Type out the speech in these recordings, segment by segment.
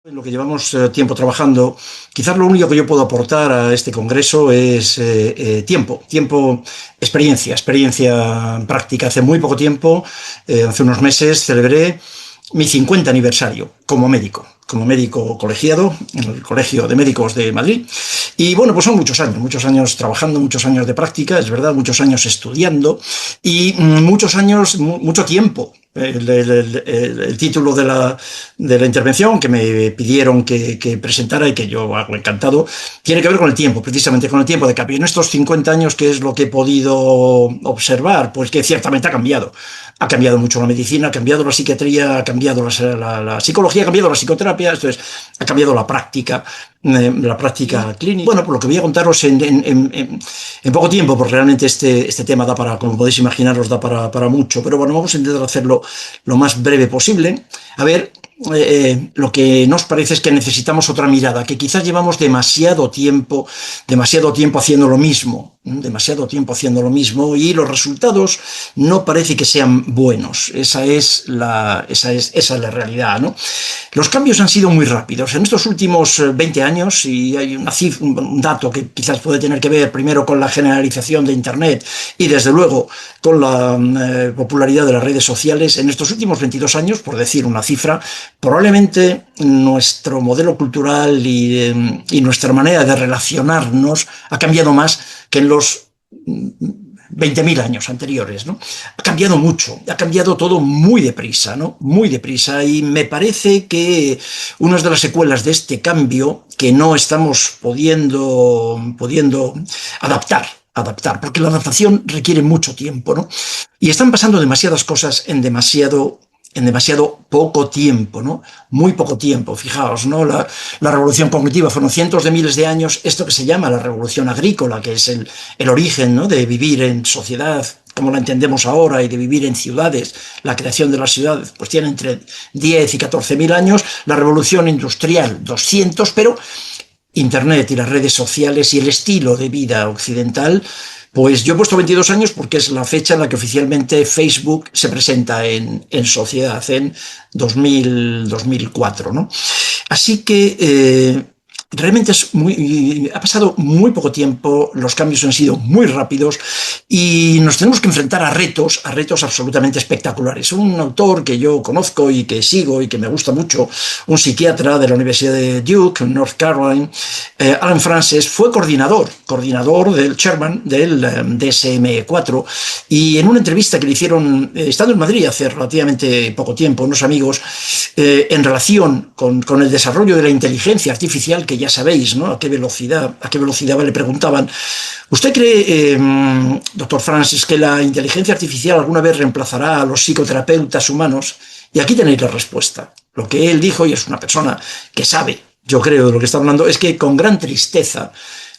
En lo que llevamos tiempo trabajando, quizás lo único que yo puedo aportar a este congreso es experiencia práctica. Hace muy poco tiempo, hace unos meses, celebré mi 50 aniversario como médico colegiado en el Colegio de Médicos de Madrid. Y bueno, pues son muchos años trabajando, muchos años de práctica, es verdad, muchos años estudiando y mucho tiempo. El título de la intervención que me pidieron que presentara y que yo hago encantado, tiene que ver con el tiempo, precisamente con el tiempo de cambio. En estos 50 años, ¿qué es lo que he podido observar? Pues que ciertamente ha cambiado. Ha cambiado mucho la medicina, ha cambiado la psiquiatría, ha cambiado la psicología, ha cambiado la psicoterapia, esto es, ha cambiado la práctica clínica. Bueno, por lo que voy a contaros en poco tiempo, porque realmente este tema da para, como podéis imaginaros, da para mucho, pero bueno, vamos a intentar hacerlo lo más breve posible. A ver, lo que nos parece es que necesitamos otra mirada, que quizás llevamos demasiado tiempo haciendo lo mismo, y los resultados no parece que sean buenos. Esa es la realidad, ¿no? Los cambios han sido muy rápidos. En estos últimos 20 años, y hay un dato que quizás puede tener que ver primero con la generalización de Internet y desde luego con la popularidad de las redes sociales, en estos últimos 22 años, por decir una cifra, probablemente nuestro modelo cultural y nuestra manera de relacionarnos ha cambiado más que en los 20.000 años anteriores, ¿no? Ha cambiado mucho, ha cambiado todo muy deprisa, ¿no? Muy deprisa, y me parece que una de las secuelas de este cambio que no estamos pudiendo adaptar, porque la adaptación requiere mucho tiempo, ¿no? Y están pasando demasiadas cosas en demasiado poco tiempo, ¿no? Muy poco tiempo. Fijaos, ¿no? La revolución cognitiva fueron cientos de miles de años. Esto que se llama la revolución agrícola, que es el origen, ¿no?, de vivir en sociedad como la entendemos ahora y de vivir en ciudades, la creación de las ciudades, pues tiene entre 10 y 14.000 años. La revolución industrial, 200, pero Internet y las redes sociales y el estilo de vida occidental, pues yo he puesto 22 años porque es la fecha en la que oficialmente Facebook se presenta en sociedad, en 2004, ¿no? Así que realmente ha pasado muy poco tiempo, los cambios han sido muy rápidos y nos tenemos que enfrentar a retos absolutamente espectaculares. Un autor que yo conozco y que sigo y que me gusta mucho, un psiquiatra de la Universidad de Duke, en North Carolina, Alan Frances, fue coordinador del chairman del DSM-4, y en una entrevista que le hicieron, estando en Madrid hace relativamente poco tiempo, unos amigos, en relación con el desarrollo de la inteligencia artificial, que ya sabéis, ¿no?, a qué velocidad va, le preguntaban: ¿usted cree, doctor Frances, que la inteligencia artificial alguna vez reemplazará a los psicoterapeutas humanos? Y aquí tenéis la respuesta. Lo que él dijo, y es una persona que sabe, yo creo, de lo que está hablando, es que con gran tristeza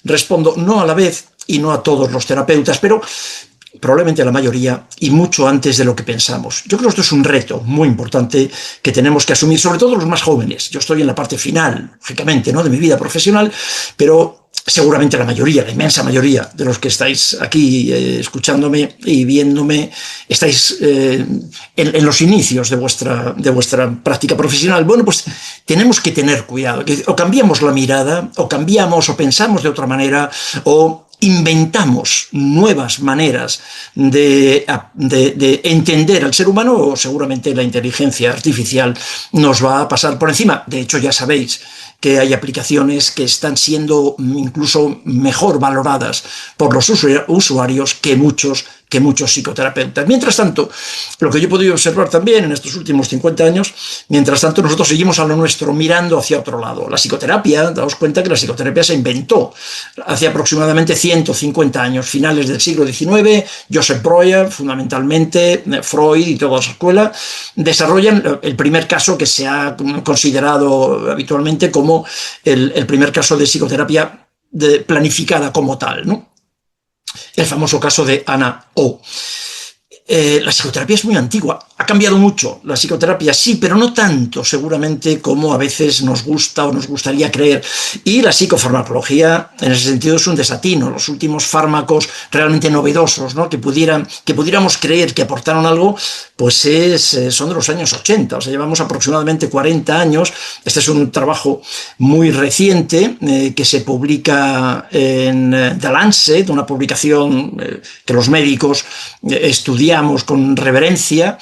respondo: no a la vez y no a todos los terapeutas, pero probablemente a la mayoría, y mucho antes de lo que pensamos. Yo creo que esto es un reto muy importante que tenemos que asumir, sobre todo los más jóvenes. Yo estoy en la parte final, lógicamente, ¿no?, de mi vida profesional, pero seguramente la inmensa mayoría de los que estáis aquí escuchándome y viéndome, estáis en los inicios de vuestra práctica profesional. Bueno, pues tenemos que tener cuidado, que o cambiamos la mirada, o cambiamos o pensamos de otra manera, o inventamos nuevas maneras de entender al ser humano, o seguramente la inteligencia artificial nos va a pasar por encima. De hecho, ya sabéis que hay aplicaciones que están siendo incluso mejor valoradas por los usuarios que muchos psicoterapeutas. Mientras tanto, lo que yo he podido observar también en estos últimos 50 años, mientras tanto nosotros seguimos a lo nuestro, mirando hacia otro lado. La psicoterapia, daos cuenta que la psicoterapia se inventó hace aproximadamente 150 años, finales del siglo XIX. Joseph Breuer, fundamentalmente, Freud y toda esa escuela, desarrollan el primer caso que se ha considerado habitualmente como el primer caso de psicoterapia planificada como tal, ¿no? El famoso caso de Anna O. La psicoterapia es muy antigua, Ha cambiado mucho la psicoterapia, sí, pero no tanto seguramente como a veces nos gusta o nos gustaría creer. Y la psicofarmacología, en ese sentido, es un desatino. Los últimos fármacos realmente novedosos, ¿no? que pudiéramos creer que aportaron algo, pues son de los años 80. O sea, llevamos aproximadamente 40 años. Este es un trabajo muy reciente que se publica en The Lancet, una publicación que los médicos estudiamos con reverencia.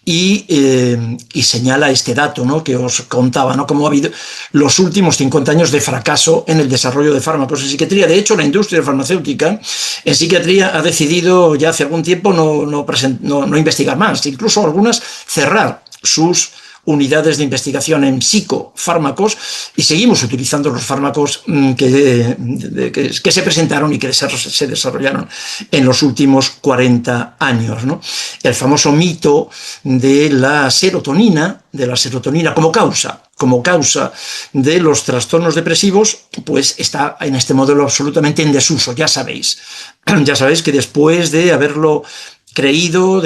Y señala este dato, ¿no?, que os contaba, ¿no?, cómo ha habido los últimos 50 años de fracaso en el desarrollo de fármacos en psiquiatría. De hecho, la industria farmacéutica en psiquiatría ha decidido ya hace algún tiempo no investigar más, incluso algunas cerrar sus unidades de investigación en psicofármacos, y seguimos utilizando los fármacos que se presentaron y que se desarrollaron en los últimos 40 años, ¿no? El famoso mito de la serotonina como causa de los trastornos depresivos, pues está en este modelo absolutamente en desuso. Ya sabéis que después de haberlo creído,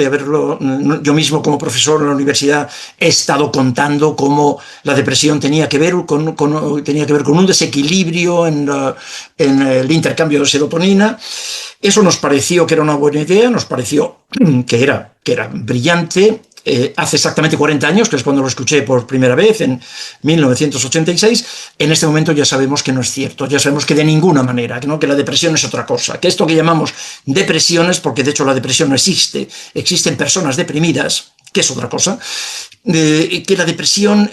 yo mismo como profesor en la universidad he estado contando cómo la depresión tenía que ver con un desequilibrio en el intercambio de serotonina. Eso nos pareció que era una buena idea, nos pareció que era brillante. Hace exactamente 40 años, que es cuando lo escuché por primera vez, en 1986, en este momento ya sabemos que no es cierto, ya sabemos que de ninguna manera, ¿no?, que la depresión es otra cosa, que esto que llamamos depresiones, porque de hecho la depresión no existe, existen personas deprimidas, que es otra cosa, que la depresión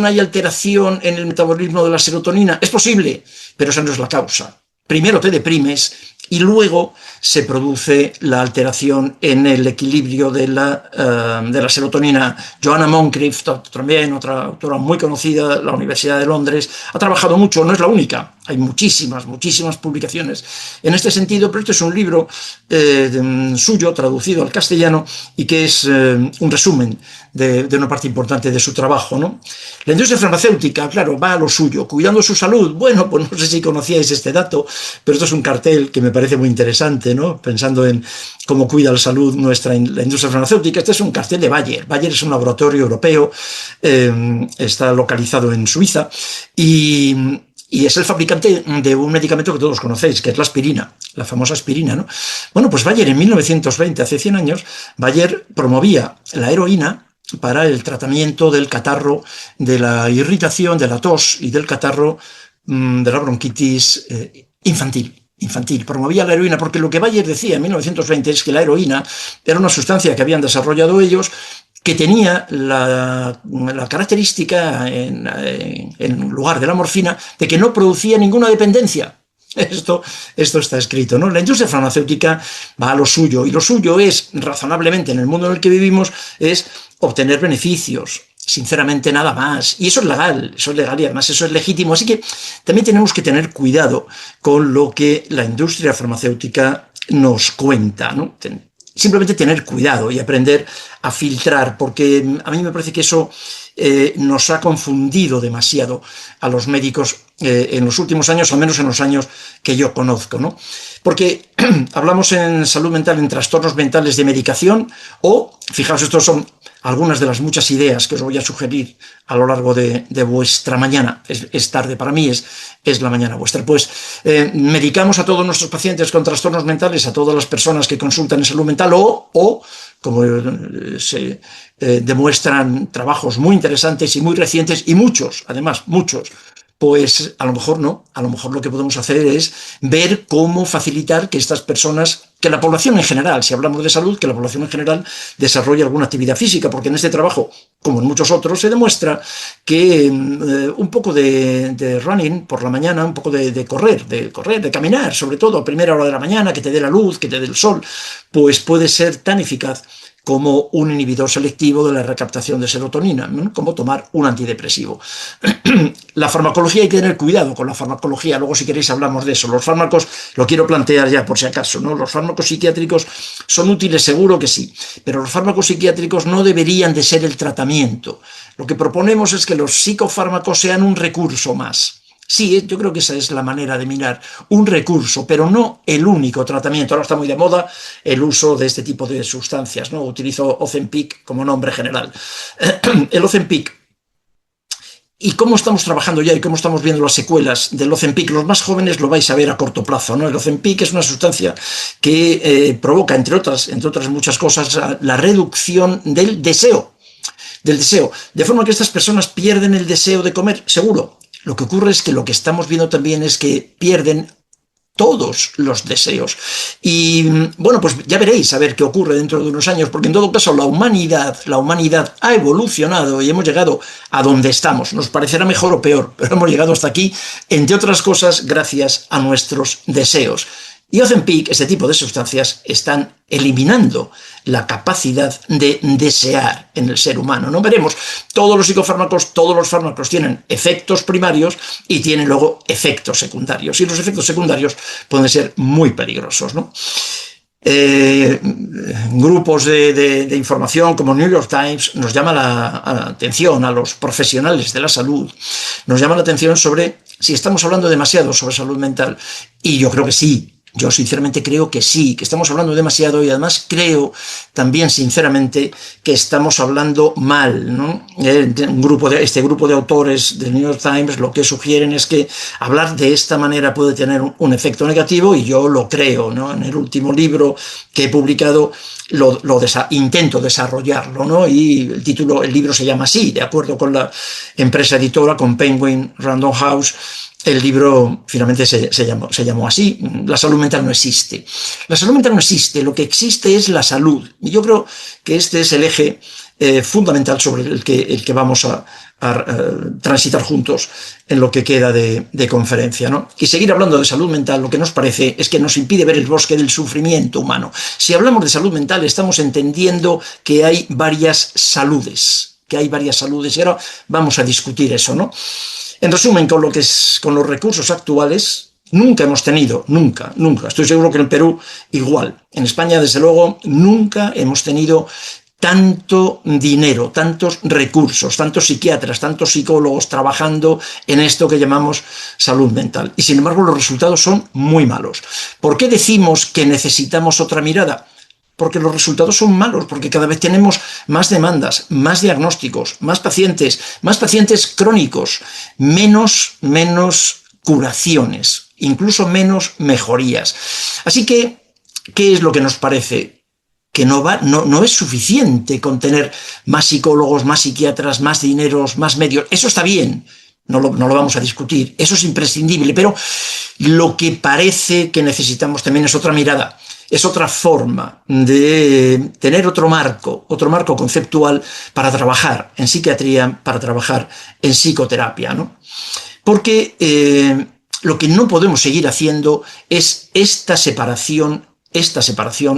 hay alteración en el metabolismo de la serotonina, es posible, pero esa no es la causa. Primero te deprimes y luego se produce la alteración en el equilibrio de la serotonina. Joanna Moncrief, también otra autora muy conocida de la Universidad de Londres, ha trabajado mucho, no es la única, hay muchísimas publicaciones en este sentido, pero este es un libro suyo, traducido al castellano, y que es un resumen de una parte importante de su trabajo, ¿no? La industria farmacéutica, claro, va a lo suyo, cuidando su salud. Bueno, pues no sé si conocíais este dato, pero esto es un cartel que me parece muy interesante, ¿no?, pensando en cómo cuida la salud la industria farmacéutica. Este es un cartel de Bayer. Bayer es un laboratorio europeo, está localizado en Suiza, y es el fabricante de un medicamento que todos conocéis, que es la aspirina, la famosa aspirina, ¿no? Bueno, pues Bayer en 1920, hace 100 años, Bayer promovía la heroína para el tratamiento del catarro, de la irritación, de la tos y del catarro, de la bronquitis infantil. Promovía la heroína porque lo que Bayer decía en 1920 es que la heroína era una sustancia que habían desarrollado ellos, que tenía la característica, en lugar de la morfina, de que no producía ninguna dependencia. Esto está escrito, ¿no? La industria farmacéutica va a lo suyo, y lo suyo es, razonablemente, en el mundo en el que vivimos, es obtener beneficios. Sinceramente, nada más. Y eso es legal y además eso es legítimo. Así que también tenemos que tener cuidado con lo que la industria farmacéutica nos cuenta, ¿no? Simplemente tener cuidado y aprender a filtrar, porque a mí me parece que eso nos ha confundido demasiado a los médicos en los últimos años, al menos en los años que yo conozco, ¿no? Porque hablamos en salud mental, en trastornos mentales de medicación, o, fijaos, estos son algunas de las muchas ideas que os voy a sugerir a lo largo de vuestra mañana. Es tarde para mí, es la mañana vuestra. Pues medicamos a todos nuestros pacientes con trastornos mentales, a todas las personas que consultan en salud mental, o como se demuestran trabajos muy interesantes y muy recientes, y muchos, pues a lo mejor no, a lo mejor lo que podemos hacer es ver cómo facilitar que estas personas, que la población en general, si hablamos de salud, que la población en general desarrolle alguna actividad física, porque en este trabajo, como en muchos otros, se demuestra que un poco de running por la mañana, un poco de correr, de caminar, sobre todo a primera hora de la mañana, que te dé la luz, que te dé el sol, pues puede ser tan eficaz como un inhibidor selectivo de la recaptación de serotonina, ¿no?, como tomar un antidepresivo. La farmacología, hay que tener cuidado con la farmacología, luego si queréis hablamos de eso. Los fármacos, lo quiero plantear ya por si acaso, ¿no? Los fármacos psiquiátricos son útiles, seguro que sí, pero los fármacos psiquiátricos no deberían de ser el tratamiento. Lo que proponemos es que los psicofármacos sean un recurso más. Sí, yo creo que esa es la manera de mirar un recurso, pero no el único tratamiento. Ahora está muy de moda el uso de este tipo de sustancias, ¿no? Utilizo Ozempic como nombre general. El Ozempic. ¿Y cómo estamos trabajando ya y cómo estamos viendo las secuelas del Ozempic? Los más jóvenes lo vais a ver a corto plazo, ¿no? El Ozempic es una sustancia que provoca, entre otras muchas cosas, la reducción del deseo. De forma que estas personas pierden el deseo de comer, seguro. Lo que ocurre es que lo que estamos viendo también es que pierden todos los deseos. Y bueno, pues ya veréis a ver qué ocurre dentro de unos años, porque en todo caso la humanidad ha evolucionado y hemos llegado a donde estamos. Nos parecerá mejor o peor, pero hemos llegado hasta aquí, entre otras cosas, gracias a nuestros deseos. Y Ozempic, este tipo de sustancias, están eliminando la capacidad de desear en el ser humano. No veremos, todos los fármacos tienen efectos primarios y tienen luego efectos secundarios. Y los efectos secundarios pueden ser muy peligrosos, ¿no? Grupos de información como New York Times nos llama la atención a los profesionales de la salud, nos llama la atención sobre si estamos hablando demasiado sobre salud mental. Y yo creo que sí. Yo sinceramente creo que sí, que estamos hablando demasiado, y además creo también sinceramente que estamos hablando mal, ¿no? Este grupo de autores del New York Times lo que sugieren es que hablar de esta manera puede tener un efecto negativo, y yo lo creo, ¿no? En el último libro que he publicado intento desarrollarlo, ¿no? Y el libro se llama así, de acuerdo con la empresa editora, con Penguin Random House. El libro finalmente se llamó así. La salud mental no existe. La salud mental no existe, lo que existe es la salud. Y yo creo que este es el eje fundamental sobre el que vamos a transitar juntos en lo que queda de conferencia, ¿no? Y seguir hablando de salud mental, lo que nos parece es que nos impide ver el bosque del sufrimiento humano. Si hablamos de salud mental, estamos entendiendo que hay varias saludes, y ahora vamos a discutir eso, ¿no? En resumen, con los recursos actuales, nunca hemos tenido, nunca, estoy seguro que en Perú igual, en España desde luego, nunca hemos tenido tanto dinero, tantos recursos, tantos psiquiatras, tantos psicólogos trabajando en esto que llamamos salud mental. Y sin embargo los resultados son muy malos. ¿Por qué decimos que necesitamos otra mirada? Porque los resultados son malos, porque cada vez tenemos más demandas, más diagnósticos, más pacientes crónicos, menos curaciones, incluso menos mejorías. Así que, ¿qué es lo que nos parece? Que no es suficiente con tener más psicólogos, más psiquiatras, más dineros, más medios. Eso está bien, no lo vamos a discutir, eso es imprescindible, pero lo que parece que necesitamos también es otra mirada. Es otra forma de tener otro marco conceptual para trabajar en psiquiatría, para trabajar en psicoterapia, ¿no? Porque lo que no podemos seguir haciendo es esta separación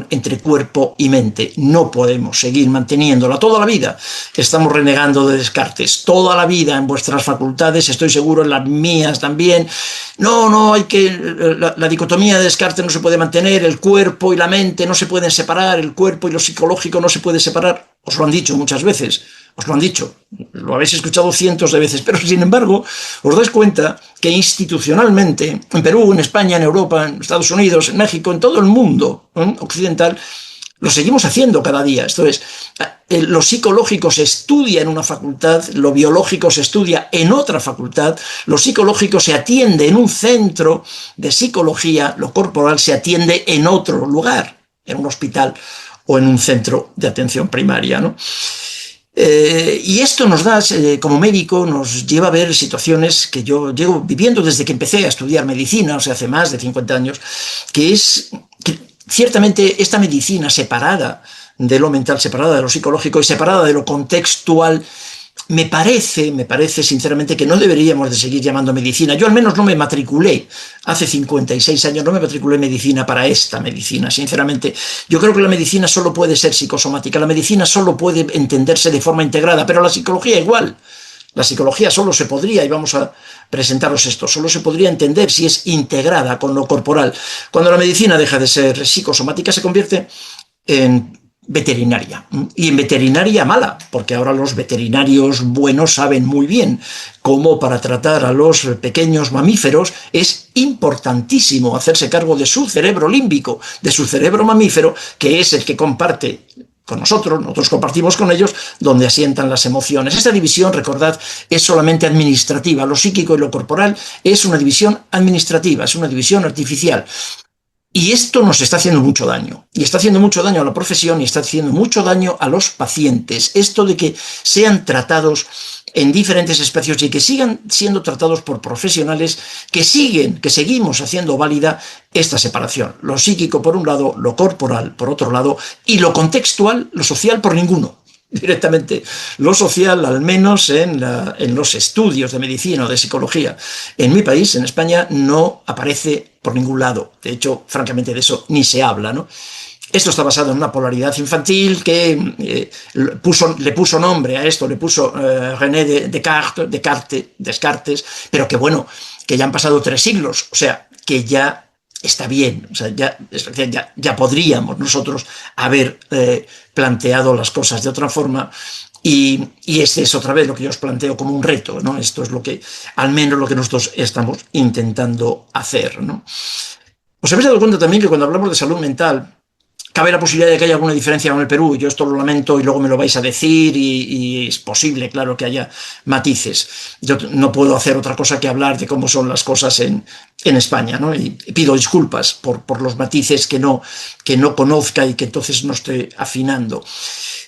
entre cuerpo y mente. No podemos seguir manteniéndola toda la vida. Estamos renegando de Descartes. Toda la vida en vuestras facultades, estoy seguro en las mías también. No, la dicotomía de Descartes no se puede mantener, el cuerpo y la mente no se pueden separar, el cuerpo y lo psicológico no se puede separar. Os lo han dicho muchas veces. Os lo han dicho, lo habéis escuchado cientos de veces, pero sin embargo os dais cuenta que institucionalmente, en Perú, en España, en Europa, en Estados Unidos, en México, en todo el mundo occidental, lo seguimos haciendo cada día. Esto es, lo psicológico se estudia en una facultad, lo biológico se estudia en otra facultad, lo psicológico se atiende en un centro de psicología, lo corporal se atiende en otro lugar, en un hospital o en un centro de atención primaria, ¿no? Y esto nos da, como médico, nos lleva a ver situaciones que yo llevo viviendo desde que empecé a estudiar medicina, o sea, hace más de 50 años, que ciertamente esta medicina separada de lo mental, separada de lo psicológico y separada de lo contextual, me parece sinceramente que no deberíamos de seguir llamando medicina. Yo al menos no me matriculé, hace 56 años no me matriculé en medicina para esta medicina, sinceramente. Yo creo que la medicina solo puede ser psicosomática, la medicina solo puede entenderse de forma integrada, pero la psicología igual. La psicología solo se podría, y vamos a presentaros esto, solo se podría entender si es integrada con lo corporal. Cuando la medicina deja de ser psicosomática, se convierte en veterinaria. Y en veterinaria mala, porque ahora los veterinarios buenos saben muy bien cómo para tratar a los pequeños mamíferos es importantísimo hacerse cargo de su cerebro límbico, de su cerebro mamífero, que es el que comparte con nosotros compartimos con ellos, donde asientan las emociones. Esta división, recordad, es solamente administrativa. Lo psíquico y lo corporal es una división administrativa, es una división artificial. Y esto nos está haciendo mucho daño. Y está haciendo mucho daño a la profesión y está haciendo mucho daño a los pacientes. Esto de que sean tratados en diferentes espacios y que sigan siendo tratados por profesionales que seguimos haciendo válida esta separación. Lo psíquico por un lado, lo corporal por otro lado y lo contextual, lo social por ninguno. Directamente lo social, al menos en los estudios de medicina o de psicología en mi país, en España, no aparece por ningún lado. De hecho, francamente, de eso ni se habla, ¿no? Esto está basado en una polaridad infantil que le puso nombre a esto, le puso René Descartes, pero que bueno, que ya han pasado 3 siglos, o sea, que ya está bien, o sea, ya podríamos nosotros haber planteado las cosas de otra forma. Y este es otra vez lo que yo os planteo como un reto, ¿no? Esto es lo que, al menos lo que nosotros estamos intentando hacer, ¿no? ¿Os habéis dado cuenta también que cuando hablamos de salud mental cabe la posibilidad de que haya alguna diferencia con el Perú? Yo esto lo lamento y luego me lo vais a decir y es posible, claro, que haya matices. Yo no puedo hacer otra cosa que hablar de cómo son las cosas en España, ¿no? Y pido disculpas por los matices que no conozca y que entonces no esté afinando.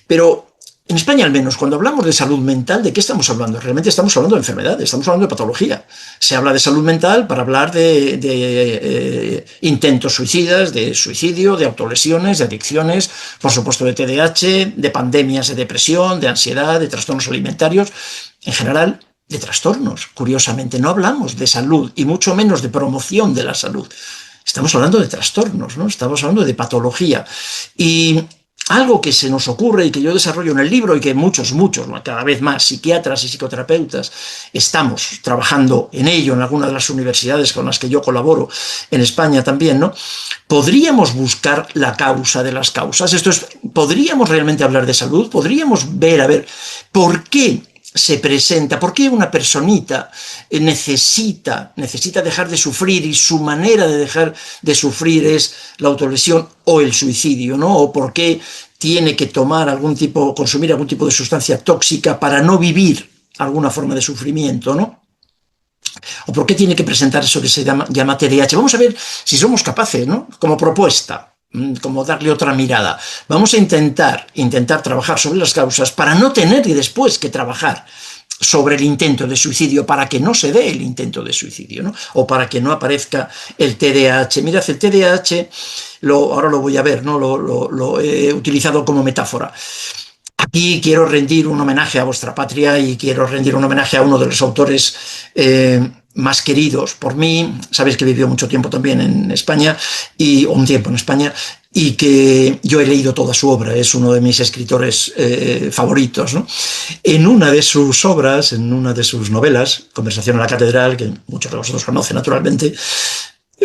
Pero en España, al menos, cuando hablamos de salud mental, ¿de qué estamos hablando? Realmente estamos hablando de enfermedades, estamos hablando de patología. Se habla de salud mental para hablar de intentos suicidas, de suicidio, de autolesiones, de adicciones, por supuesto de TDAH, de pandemias de depresión, de ansiedad, de trastornos alimentarios, en general, de trastornos. Curiosamente, no hablamos de salud y mucho menos de promoción de la salud. Estamos hablando de trastornos, ¿no? Estamos hablando de patología. Y algo que se nos ocurre y que yo desarrollo en el libro y que muchos, cada vez más psiquiatras y psicoterapeutas estamos trabajando en ello en alguna de las universidades con las que yo colaboro en España también, ¿no? Podríamos buscar la causa de las causas. Esto es, podríamos realmente hablar de salud, podríamos ver, a ver, ¿por qué se presenta? ¿Por qué una personita necesita dejar de sufrir y su manera de dejar de sufrir es la autolesión o el suicidio, ¿no? ¿O por qué tiene que consumir algún tipo de sustancia tóxica para no vivir alguna forma de sufrimiento, ¿no? ¿O por qué tiene que presentar eso que se llama TDAH? Vamos a ver si somos capaces, ¿no? Como propuesta, como darle otra mirada. Vamos a intentar trabajar sobre las causas para no tener después que trabajar sobre el intento de suicidio, para que no se dé el intento de suicidio, ¿no? O para que no aparezca el TDAH. Mirad, el TDAH, ahora lo voy a ver, ¿no? Lo he utilizado como metáfora. Aquí quiero rendir un homenaje a vuestra patria y quiero rendir un homenaje a uno de los autores más queridos por mí. Sabéis que vivió mucho tiempo también en España, un tiempo en España, y que yo he leído toda su obra, es uno de mis escritores favoritos, ¿no? En una de sus obras, en una de sus novelas, Conversación en la Catedral, que muchos de vosotros conocen naturalmente,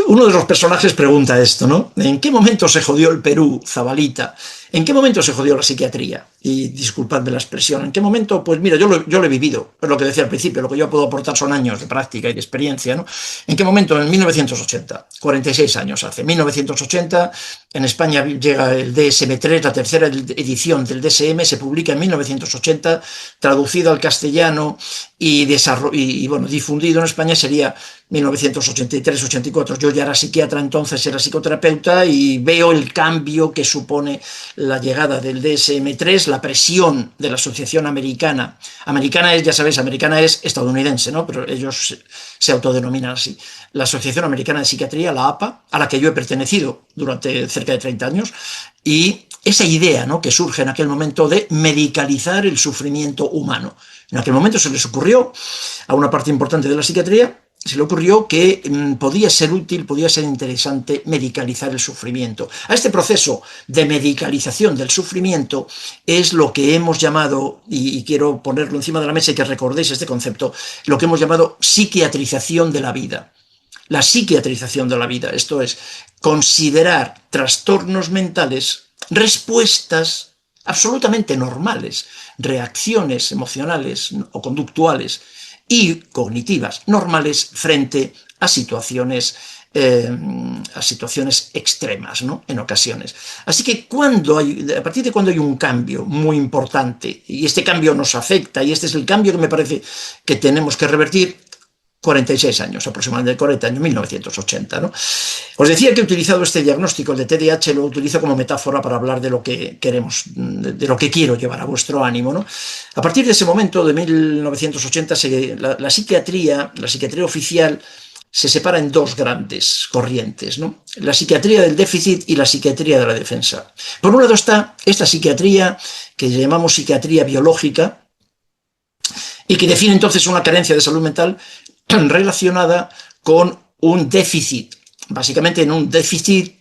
uno de los personajes pregunta esto, ¿no? ¿En qué momento se jodió el Perú, Zabalita? ¿En qué momento se jodió la psiquiatría? Y disculpadme la expresión, ¿en qué momento? Pues mira, yo lo he vivido, es lo que decía al principio, lo que yo puedo aportar son años de práctica y de experiencia, ¿no? ¿En qué momento? En 1980, 46 años hace. 1980, en España llega el DSM-3, la tercera edición del DSM, se publica en 1980, traducido al castellano y difundido en España sería 1983-84. Yo ya era psiquiatra entonces, era psicoterapeuta y veo el cambio que supone la llegada del DSM-3, la presión de la Asociación Americana. Americana es, ya sabéis, americana es estadounidense, ¿no? Pero ellos se autodenominan así. La Asociación Americana de Psiquiatría, la APA, a la que yo he pertenecido durante cerca de 30 años, y esa idea, ¿no?, que surge en aquel momento de medicalizar el sufrimiento humano. En aquel momento se les ocurrió a una parte importante de la psiquiatría, se le ocurrió que podía ser útil, podía ser interesante medicalizar el sufrimiento. A este proceso de medicalización del sufrimiento es lo que hemos llamado, y quiero ponerlo encima de la mesa y que recordéis este concepto, lo que hemos llamado psiquiatrización de la vida. La psiquiatrización de la vida, esto es, considerar trastornos mentales respuestas absolutamente normales, reacciones emocionales o conductuales y cognitivas normales frente a situaciones extremas, ¿no? En ocasiones. Así que a partir de cuando hay un cambio muy importante, y este cambio nos afecta, y este es el cambio que me parece que tenemos que revertir, 46 años, aproximadamente 40 años, 1980, ¿no? Os decía que he utilizado este diagnóstico, el de TDAH, lo utilizo como metáfora para hablar de lo que queremos, de lo que quiero llevar a vuestro ánimo, ¿no? A partir de ese momento, de 1980, la psiquiatría oficial se separa en dos grandes corrientes, ¿no? La psiquiatría del déficit y la psiquiatría de la defensa. Por un lado está esta psiquiatría que llamamos psiquiatría biológica y que define entonces una carencia de salud mental relacionada con un déficit, básicamente en un déficit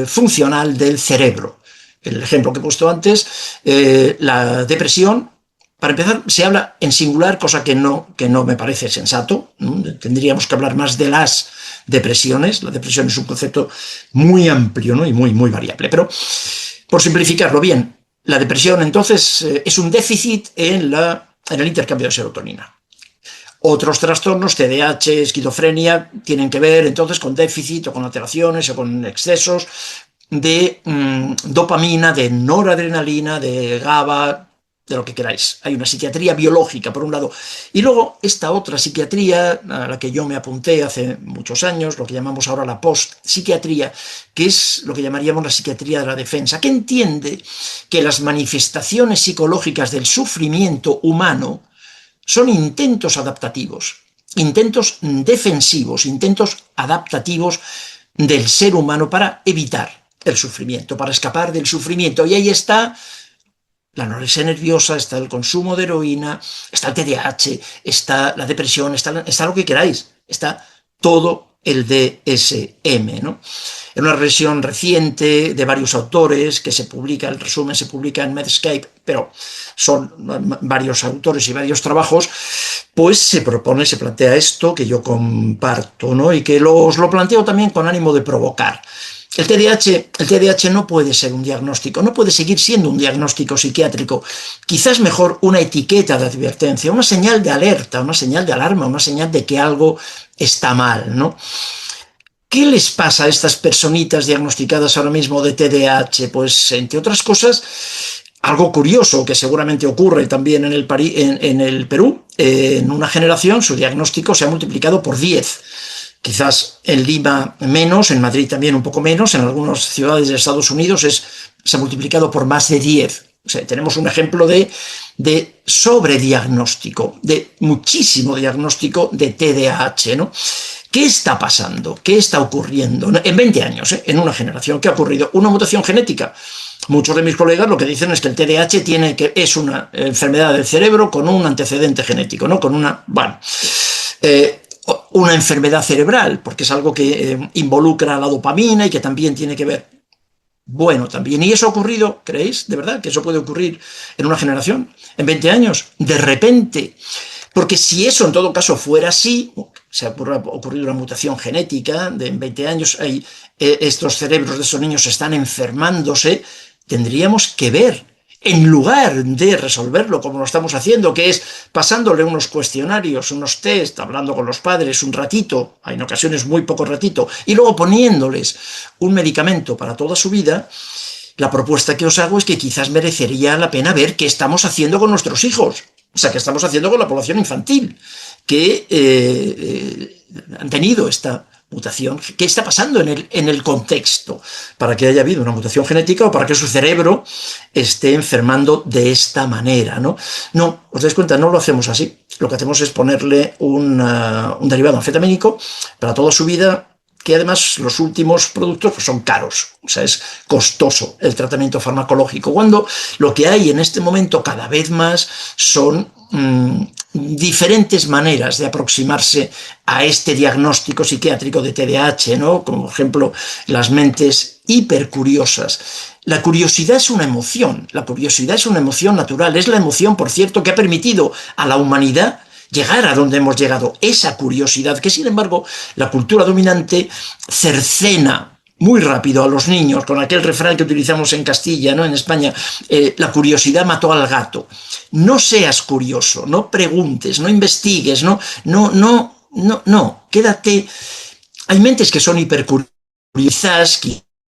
funcional del cerebro. El ejemplo que he puesto antes, la depresión. Para empezar, se habla en singular, cosa que no me parece sensato, ¿no? Tendríamos que hablar más de las depresiones. La depresión es un concepto muy amplio, ¿no? Y muy, muy variable. Pero, por simplificarlo bien, la depresión entonces es un déficit en el intercambio de serotonina. Otros trastornos, TDAH, esquizofrenia, tienen que ver entonces con déficit o con alteraciones o con excesos de dopamina, de noradrenalina, de GABA, de lo que queráis. Hay una psiquiatría biológica, por un lado. Y luego esta otra psiquiatría, a la que yo me apunté hace muchos años, lo que llamamos ahora la post-psiquiatría, que es lo que llamaríamos la psiquiatría de la defensa, que entiende que las manifestaciones psicológicas del sufrimiento humano son intentos adaptativos, intentos defensivos, intentos adaptativos del ser humano para evitar el sufrimiento, para escapar del sufrimiento. Y ahí está la anorexia nerviosa, está el consumo de heroína, está el TDAH, está la depresión, está lo que queráis, está todo el DSM, ¿no? En una revisión reciente de varios autores, que el resumen se publica en Medscape, pero son varios autores y varios trabajos, pues se plantea esto que yo comparto, ¿no? Y que os lo planteo también con ánimo de provocar. El TDAH no puede ser un diagnóstico, no puede seguir siendo un diagnóstico psiquiátrico. Quizás mejor una etiqueta de advertencia, una señal de alerta, una señal de alarma, una señal de que algo está mal, ¿no? ¿Qué les pasa a estas personitas diagnosticadas ahora mismo de TDAH? Pues, entre otras cosas, algo curioso que seguramente ocurre también en el Perú. En una generación su diagnóstico se ha multiplicado por 10. Quizás en Lima menos, en Madrid también un poco menos, en algunas ciudades de Estados Unidos se ha multiplicado por más de 10. O sea, tenemos un ejemplo de sobrediagnóstico, de muchísimo diagnóstico de TDAH, ¿no? ¿Qué está pasando? ¿Qué está ocurriendo? En 20 años, en una generación, ¿qué ha ocurrido? Una mutación genética. Muchos de mis colegas lo que dicen es que el TDAH es una enfermedad del cerebro con un antecedente genético, ¿no? Con una enfermedad cerebral, porque es algo que involucra la dopamina y que también tiene que ver. Bueno, también. ¿Y eso ha ocurrido? ¿Creéis de verdad que eso puede ocurrir en una generación? ¿En 20 años? De repente. Porque si eso en todo caso fuera así, se ha ocurrido una mutación genética, en 20 años estos cerebros de estos niños están enfermándose, tendríamos que ver, en lugar de resolverlo como lo estamos haciendo, que es pasándole unos cuestionarios, unos test, hablando con los padres un ratito, en ocasiones muy poco ratito, y luego poniéndoles un medicamento para toda su vida. La propuesta que os hago es que quizás merecería la pena ver qué estamos haciendo con nuestros hijos, o sea, qué estamos haciendo con la población infantil, que han tenido esta mutación. ¿Qué está pasando en el contexto para que haya habido una mutación genética o para que su cerebro esté enfermando de esta manera, ¿no? No, os dais cuenta, no lo hacemos así. Lo que hacemos es ponerle un derivado anfetamínico para toda su vida, que además los últimos productos pues son caros, o sea, es costoso el tratamiento farmacológico, cuando lo que hay en este momento cada vez más son diferentes maneras de aproximarse a este diagnóstico psiquiátrico de TDAH, ¿no? Como por ejemplo las mentes hipercuriosas. La curiosidad es una emoción, la curiosidad es una emoción natural, es la emoción, por cierto, que ha permitido a la humanidad llegar a donde hemos llegado. Esa curiosidad que, sin embargo, la cultura dominante cercena muy rápido a los niños, con aquel refrán que utilizamos en Castilla, ¿no? En España, la curiosidad mató al gato. No seas curioso, no preguntes, no investigues, no, quédate. Hay mentes que son hipercuriosas,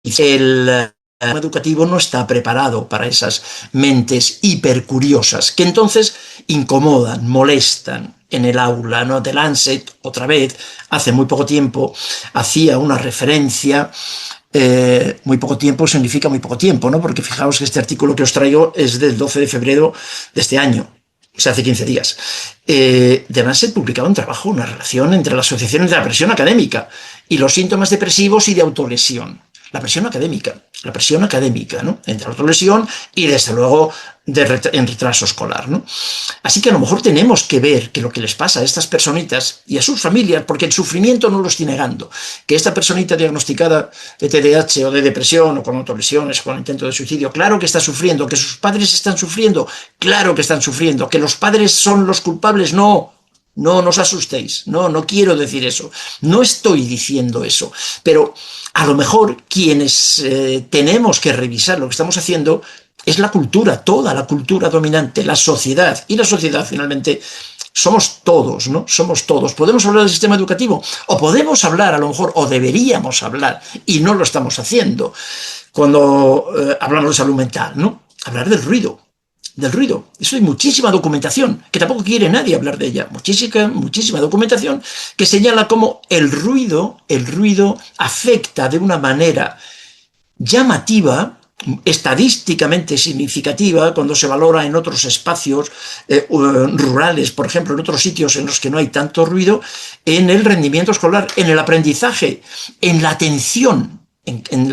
el sistema educativo no está preparado para esas mentes hipercuriosas, que entonces incomodan, molestan en el aula, ¿no? The Lancet, otra vez, hace muy poco tiempo, hacía una referencia. Muy poco tiempo significa muy poco tiempo, ¿no? Porque fijaos que este artículo que os traigo es del 12 de febrero de este año, o sea, hace 15 días. The Lancet publicaba un trabajo, una relación entre las asociaciones de la presión académica y los síntomas depresivos y de autolesión. La presión académica, ¿no? Entre la autolesión y, desde luego, en retraso escolar, ¿no? Así que a lo mejor tenemos que ver que lo que les pasa a estas personitas y a sus familias, porque el sufrimiento no lo estoy negando, que esta personita diagnosticada de TDAH o de depresión o con autolesiones o con intento de suicidio, claro que está sufriendo, que sus padres están sufriendo, claro que están sufriendo, que los padres son los culpables, no. No os asustéis, no quiero decir eso, no estoy diciendo eso, pero a lo mejor quienes tenemos que revisar lo que estamos haciendo es la cultura, toda la cultura dominante, la sociedad, y la sociedad finalmente somos todos, ¿no? Somos todos. Podemos hablar del sistema educativo, o podemos hablar a lo mejor, o deberíamos hablar, y no lo estamos haciendo, cuando hablamos de salud mental, ¿no? Hablar del ruido. Eso hay muchísima documentación, que tampoco quiere nadie hablar de ella. Muchísima documentación que señala cómo el ruido afecta de una manera llamativa, estadísticamente significativa, cuando se valora en otros espacios rurales, por ejemplo, en otros sitios en los que no hay tanto ruido, en el rendimiento escolar, en el aprendizaje, en la atención. En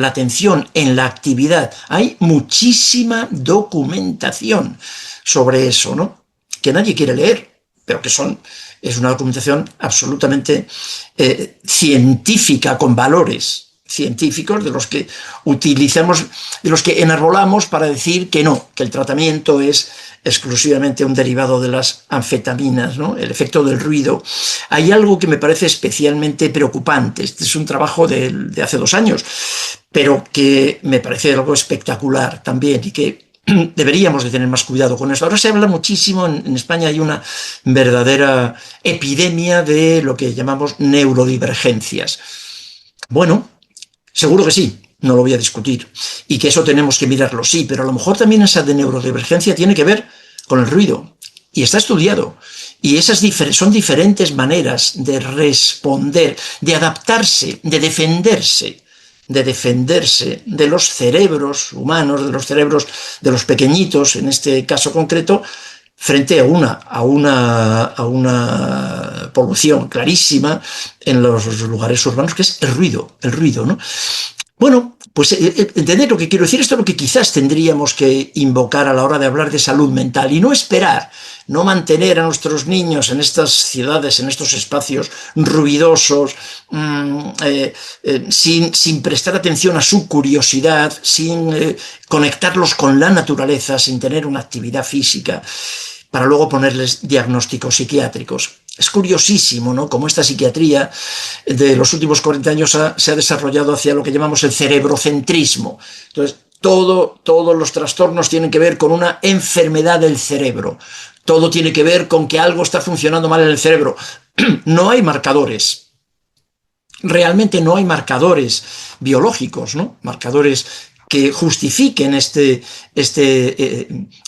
la actividad. Hay muchísima documentación sobre eso, ¿no? Que nadie quiere leer, pero que es una documentación absolutamente científica, con valores científicos de los que utilizamos, de los que enarbolamos para decir que no, que el tratamiento es exclusivamente un derivado de las anfetaminas, ¿no? El efecto del ruido. Hay algo que me parece especialmente preocupante. Este es un trabajo de hace 2 años, pero que me parece algo espectacular también y que deberíamos de tener más cuidado con eso. Ahora se habla muchísimo, en España hay una verdadera epidemia de lo que llamamos neurodivergencias. Bueno, seguro que sí, no lo voy a discutir, y que eso tenemos que mirarlo, sí, pero a lo mejor también esa de neurodivergencia tiene que ver con el ruido, y está estudiado, y esas son diferentes maneras de responder, de adaptarse, de defenderse de los cerebros humanos, de los cerebros de los pequeñitos, en este caso concreto, frente a una polución clarísima en los lugares urbanos, que es el ruido, ¿no? Bueno, pues entender lo que quiero decir, esto es lo que quizás tendríamos que invocar a la hora de hablar de salud mental y no esperar, no mantener a nuestros niños en estas ciudades, en estos espacios ruidosos, sin prestar atención a su curiosidad, sin conectarlos con la naturaleza, sin tener una actividad física, para luego ponerles diagnósticos psiquiátricos. Es curiosísimo, ¿no?, cómo esta psiquiatría de los últimos 40 años se ha desarrollado hacia lo que llamamos el cerebrocentrismo. Entonces, todos los trastornos tienen que ver con una enfermedad del cerebro. Todo tiene que ver con que algo está funcionando mal en el cerebro. No hay marcadores. Realmente no hay marcadores biológicos, ¿no? Marcadores que justifiquen este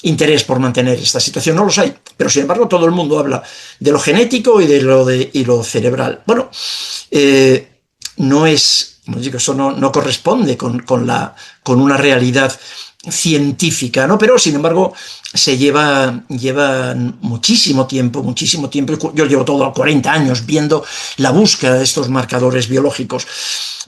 interés por mantener esta situación. No los hay, pero sin embargo todo el mundo habla de lo genético y de lo cerebral. Bueno, no es, como digo, eso no corresponde con una realidad científica, ¿no? Pero sin embargo se lleva muchísimo tiempo. Yo llevo todo 40 años viendo la búsqueda de estos marcadores biológicos.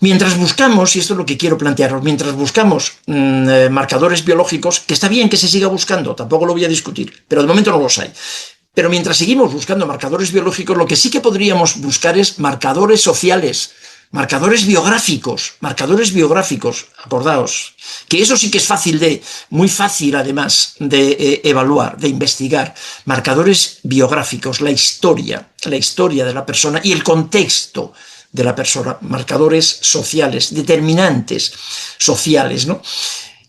Mientras buscamos, y esto es lo que quiero plantearos, mientras buscamos marcadores biológicos, que está bien que se siga buscando, tampoco lo voy a discutir, pero de momento no los hay. Pero mientras seguimos buscando marcadores biológicos, lo que sí que podríamos buscar es marcadores sociales, marcadores biográficos, acordaos, que eso sí que es muy fácil además de evaluar, de investigar, marcadores biográficos, la historia de la persona y el contexto de la persona, marcadores sociales, determinantes sociales, ¿no?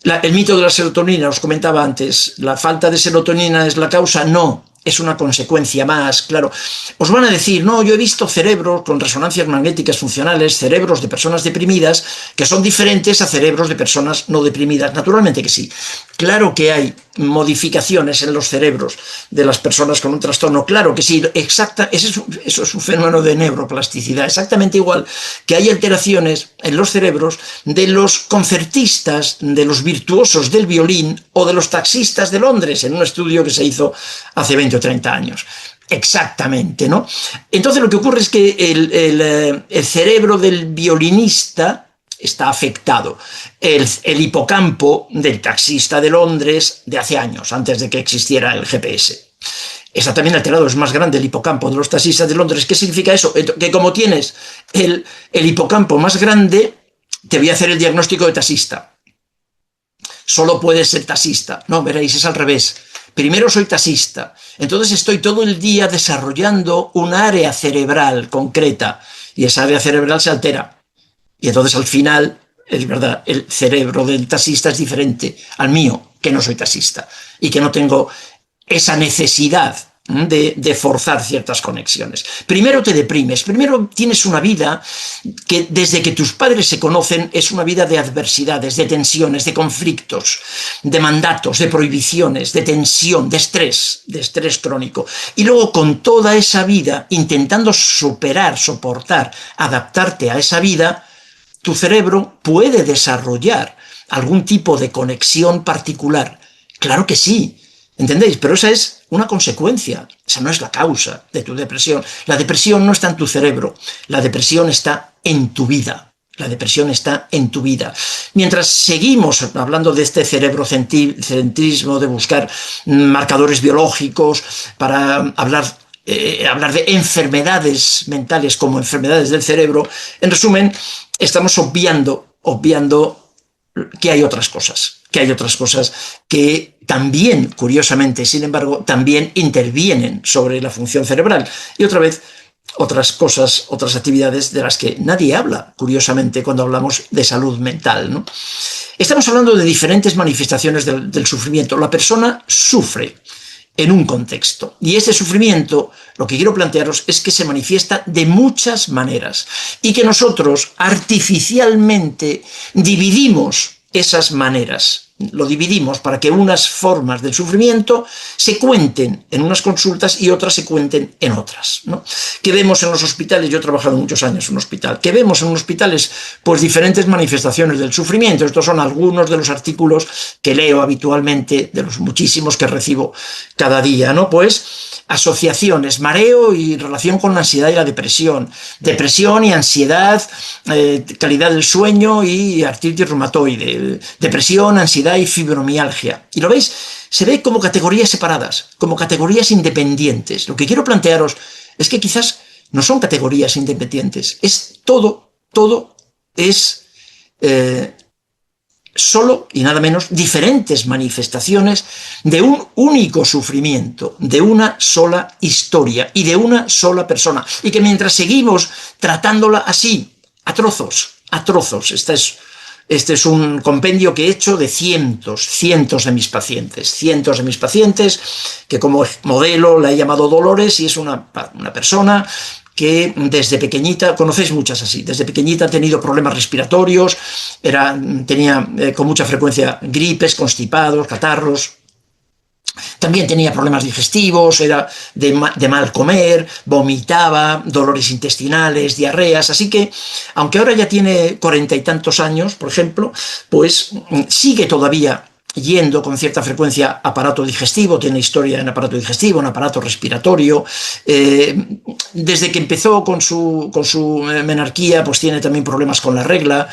El mito de la serotonina, os comentaba antes, ¿la falta de serotonina es la causa? No, es una consecuencia más, claro. Os van a decir, no, yo he visto cerebros con resonancias magnéticas funcionales, cerebros de personas deprimidas, que son diferentes a cerebros de personas no deprimidas. Naturalmente que sí. Claro que hay modificaciones en los cerebros de las personas con un trastorno, claro que sí, eso es un fenómeno de neuroplasticidad, exactamente igual que hay alteraciones en los cerebros de los concertistas, de los virtuosos del violín o de los taxistas de Londres, en un estudio que se hizo hace 20 o 30 años. Exactamente, ¿no? Entonces lo que ocurre es que el cerebro del violinista está afectado. El hipocampo del taxista de Londres de hace años, antes de que existiera el GPS. Está también alterado, es más grande el hipocampo de los taxistas de Londres. ¿Qué significa eso? Que como tienes el hipocampo más grande, te voy a hacer el diagnóstico de taxista. Solo puedes ser taxista. No, veréis, es al revés. Primero soy taxista, entonces estoy todo el día desarrollando un área cerebral concreta y esa área cerebral se altera. Y entonces al final, es verdad, el cerebro del taxista es diferente al mío, que no soy taxista y que no tengo esa necesidad de forzar ciertas conexiones. Primero te deprimes, primero tienes una vida que desde que tus padres se conocen es una vida de adversidades, de tensiones, de conflictos, de mandatos, de prohibiciones, de tensión, de estrés crónico. Y luego con toda esa vida, intentando superar, soportar, adaptarte a esa vida, tu cerebro puede desarrollar algún tipo de conexión particular. Claro que sí, ¿entendéis? Pero esa es una consecuencia, esa no es la causa de tu depresión. La depresión no está en tu cerebro, la depresión está en tu vida. La depresión está en tu vida. Mientras seguimos hablando de este cerebrocentrismo, de buscar marcadores biológicos para hablar de enfermedades mentales como enfermedades del cerebro, en resumen, estamos obviando que hay otras cosas, que también, curiosamente, sin embargo, también intervienen sobre la función cerebral. Y otra vez, otras cosas, otras actividades de las que nadie habla, curiosamente, cuando hablamos de salud mental, ¿no? Estamos hablando de diferentes manifestaciones del sufrimiento. La persona sufre en un contexto. Y ese sufrimiento, lo que quiero plantearos es que se manifiesta de muchas maneras y que nosotros artificialmente dividimos esas maneras. Lo dividimos para que unas formas del sufrimiento se cuenten en unas consultas y otras se cuenten en otras, ¿no? ¿Qué vemos en los hospitales? Yo he trabajado muchos años en un hospital. ¿Qué vemos en los hospitales? Pues diferentes manifestaciones del sufrimiento. Estos son algunos de los artículos que leo habitualmente, de los muchísimos que recibo cada día, ¿no? Pues asociaciones, mareo y relación con la ansiedad y la depresión y ansiedad, calidad del sueño y artritis reumatoide, depresión, ansiedad y fibromialgia. Y lo veis, se ve como categorías separadas, como categorías independientes. Lo que quiero plantearos es que quizás no son categorías independientes, es todo es solo y nada menos diferentes manifestaciones de un único sufrimiento, de una sola historia y de una sola persona. Y que mientras seguimos tratándola así, a trozos, este es un compendio que he hecho de cientos de mis pacientes, que como modelo la he llamado Dolores y es una persona que desde pequeñita, conocéis muchas así, desde pequeñita ha tenido problemas respiratorios, tenía con mucha frecuencia gripes, constipados, catarros. También tenía problemas digestivos, era de mal comer, vomitaba, dolores intestinales, diarreas, así que, aunque ahora ya tiene 40 y tantos años, por ejemplo, pues sigue todavía yendo con cierta frecuencia a aparato digestivo, tiene historia en aparato digestivo, en aparato respiratorio. Desde que empezó con su menarquía, pues tiene también problemas con la regla,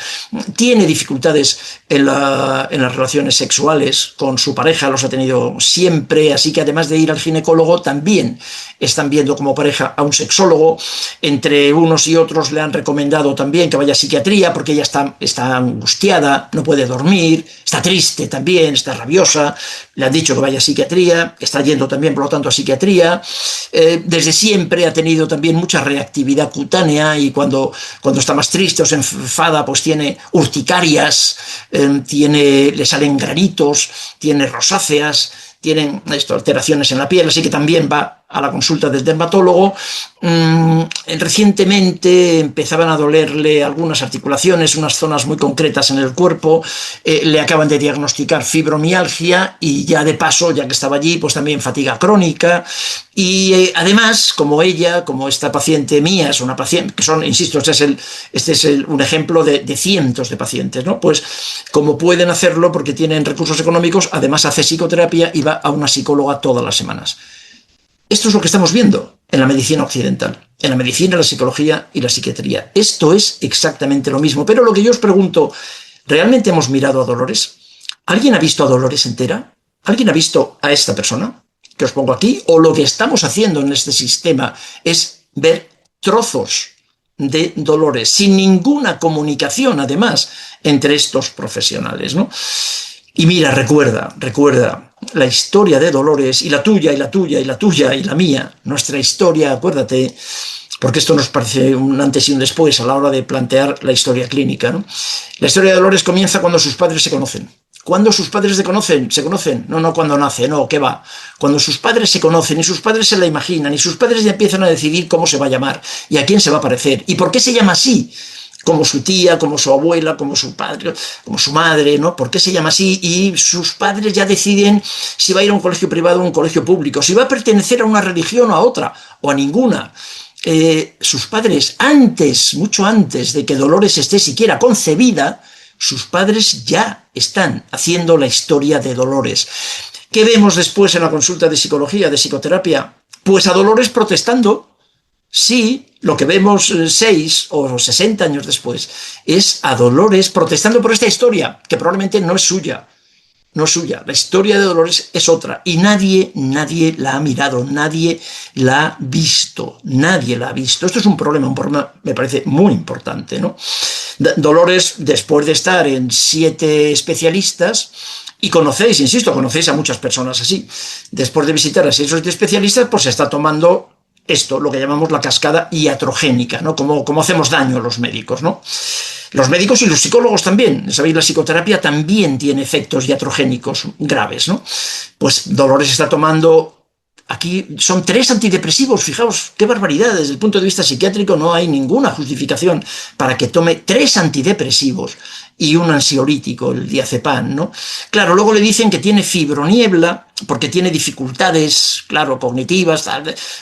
tiene dificultades en las relaciones sexuales con su pareja, los ha tenido siempre, así que además de ir al ginecólogo, también están viendo como pareja a un sexólogo. Entre unos y otros le han recomendado también que vaya a psiquiatría porque ella está angustiada, no puede dormir, está triste también, está rabiosa, le han dicho que vaya a psiquiatría, está yendo también, por lo tanto, a psiquiatría. Desde siempre ha tenido también mucha reactividad cutánea y cuando está más triste o se enfada, pues tiene urticarias, le salen granitos, tiene rosáceas, tienen alteraciones en la piel, así que también va a la consulta del dermatólogo. Recientemente empezaban a dolerle algunas articulaciones, unas zonas muy concretas en el cuerpo, le acaban de diagnosticar fibromialgia y ya de paso, ya que estaba allí, pues también fatiga crónica. Y además, como esta paciente mía, es una paciente, que son, insisto, este es un ejemplo de cientos de pacientes, ¿no? Pues como pueden hacerlo porque tienen recursos económicos, además hace psicoterapia y va a una psicóloga todas las semanas. Esto es lo que estamos viendo en la medicina occidental, en la medicina, la psicología y la psiquiatría. Esto es exactamente lo mismo. Pero lo que yo os pregunto, ¿realmente hemos mirado a Dolores? ¿Alguien ha visto a Dolores entera? ¿Alguien ha visto a esta persona que os pongo aquí? ¿O lo que estamos haciendo en este sistema es ver trozos de Dolores, sin ninguna comunicación, además, entre estos profesionales, ¿no? Y mira, recuerda la historia de Dolores, y la tuya, y la tuya, y la tuya, y la mía, nuestra historia, acuérdate, porque esto nos parece un antes y un después a la hora de plantear la historia clínica, ¿no? La historia de Dolores comienza cuando sus padres se conocen. ¿Cuándo sus padres se conocen? No cuando nace, no, ¿qué va? Cuando sus padres se conocen y sus padres se la imaginan y sus padres ya empiezan a decidir cómo se va a llamar y a quién se va a parecer y por qué se llama así. Como su tía, como su abuela, como su padre, como su madre, ¿no? ¿Por qué se llama así? Y sus padres ya deciden si va a ir a un colegio privado o a un colegio público, si va a pertenecer a una religión o a otra, o a ninguna. Sus padres, mucho antes de que Dolores esté siquiera concebida, sus padres ya están haciendo la historia de Dolores. ¿Qué vemos después en la consulta de psicología, de psicoterapia? Pues a Dolores protestando. Sí, lo que vemos 6 o 60 años después es a Dolores protestando por esta historia, que probablemente no es suya. No es suya. La historia de Dolores es otra. Y nadie la ha mirado, nadie la ha visto. Nadie la ha visto. Esto es un problema me parece muy importante, ¿no? Dolores, después de estar en 7 especialistas, y conocéis a muchas personas así, después de visitar a 6 o 7 especialistas, pues se está tomando esto, lo que llamamos la cascada iatrogénica, ¿no? Cómo hacemos daño a los médicos, ¿no? Los médicos y los psicólogos también. Sabéis, la psicoterapia también tiene efectos iatrogénicos graves, ¿no? Pues Dolores está tomando... Aquí son 3 antidepresivos, fijaos qué barbaridad, desde el punto de vista psiquiátrico no hay ninguna justificación para que tome 3 antidepresivos y un ansiolítico, el diazepam, ¿no? Claro, luego le dicen que tiene fibroniebla porque tiene dificultades, claro, cognitivas,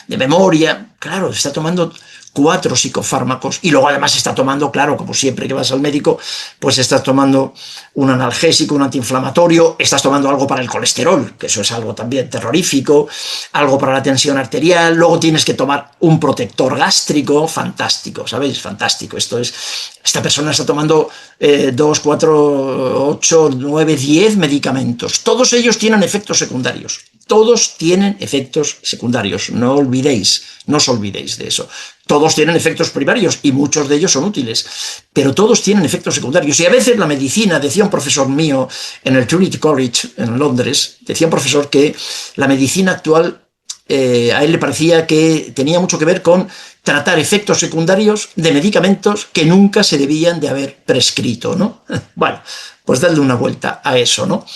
de memoria, claro, está tomando 4 psicofármacos y luego además está tomando, claro, como siempre que vas al médico, pues estás tomando un analgésico, un antiinflamatorio, estás tomando algo para el colesterol, que eso es algo también terrorífico, algo para la tensión arterial, luego tienes que tomar un protector gástrico, fantástico, ¿sabéis? Fantástico, esta persona está tomando 2, 4, 8, 9, 10 medicamentos, todos ellos tienen efectos secundarios. Todos tienen efectos secundarios, no os olvidéis de eso. Todos tienen efectos primarios y muchos de ellos son útiles, pero todos tienen efectos secundarios. Y a veces la medicina, decía un profesor mío en el Trinity College en Londres, decía un profesor que la medicina actual a él le parecía que tenía mucho que ver con tratar efectos secundarios de medicamentos que nunca se debían de haber prescrito, ¿no? Bueno, pues darle una vuelta a eso, ¿no?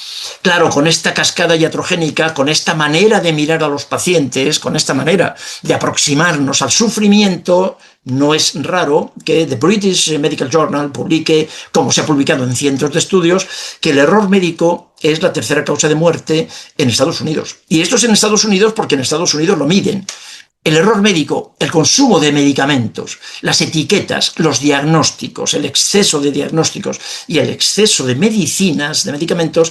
Claro, con esta cascada iatrogénica, con esta manera de mirar a los pacientes, con esta manera de aproximarnos al sufrimiento, no es raro que The British Medical Journal publique, como se ha publicado en cientos de estudios, que el error médico es la 3ª causa de muerte en Estados Unidos. Y esto es en Estados Unidos porque en Estados Unidos lo miden. El error médico, el consumo de medicamentos, las etiquetas, los diagnósticos, el exceso de diagnósticos y el exceso de medicinas, de medicamentos,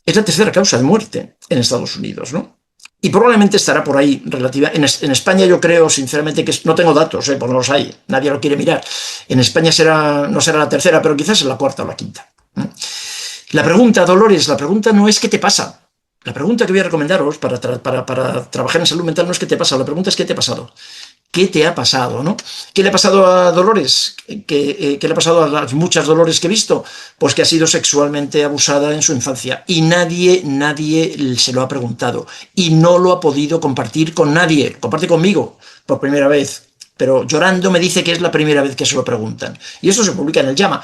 es la 3ª causa de muerte en Estados Unidos, ¿no? Y probablemente estará por ahí relativa. En España yo creo, sinceramente, que no tengo datos, pues no los hay, nadie lo quiere mirar. En España no será la 3ª, pero quizás es la 4ª o la 5ª. La pregunta, Dolores, la pregunta no es ¿qué te pasa? La pregunta que voy a recomendaros para trabajar en salud mental no es ¿qué te pasa? La pregunta es ¿qué te ha pasado? ¿qué te ha pasado, no? ¿Qué le ha pasado a Dolores? ¿Qué le ha pasado a las muchas Dolores que he visto? Pues que ha sido sexualmente abusada en su infancia y nadie se lo ha preguntado y no lo ha podido compartir con nadie. Comparte conmigo por primera vez, pero llorando me dice que es la primera vez que se lo preguntan. Y eso se publica en el Llama.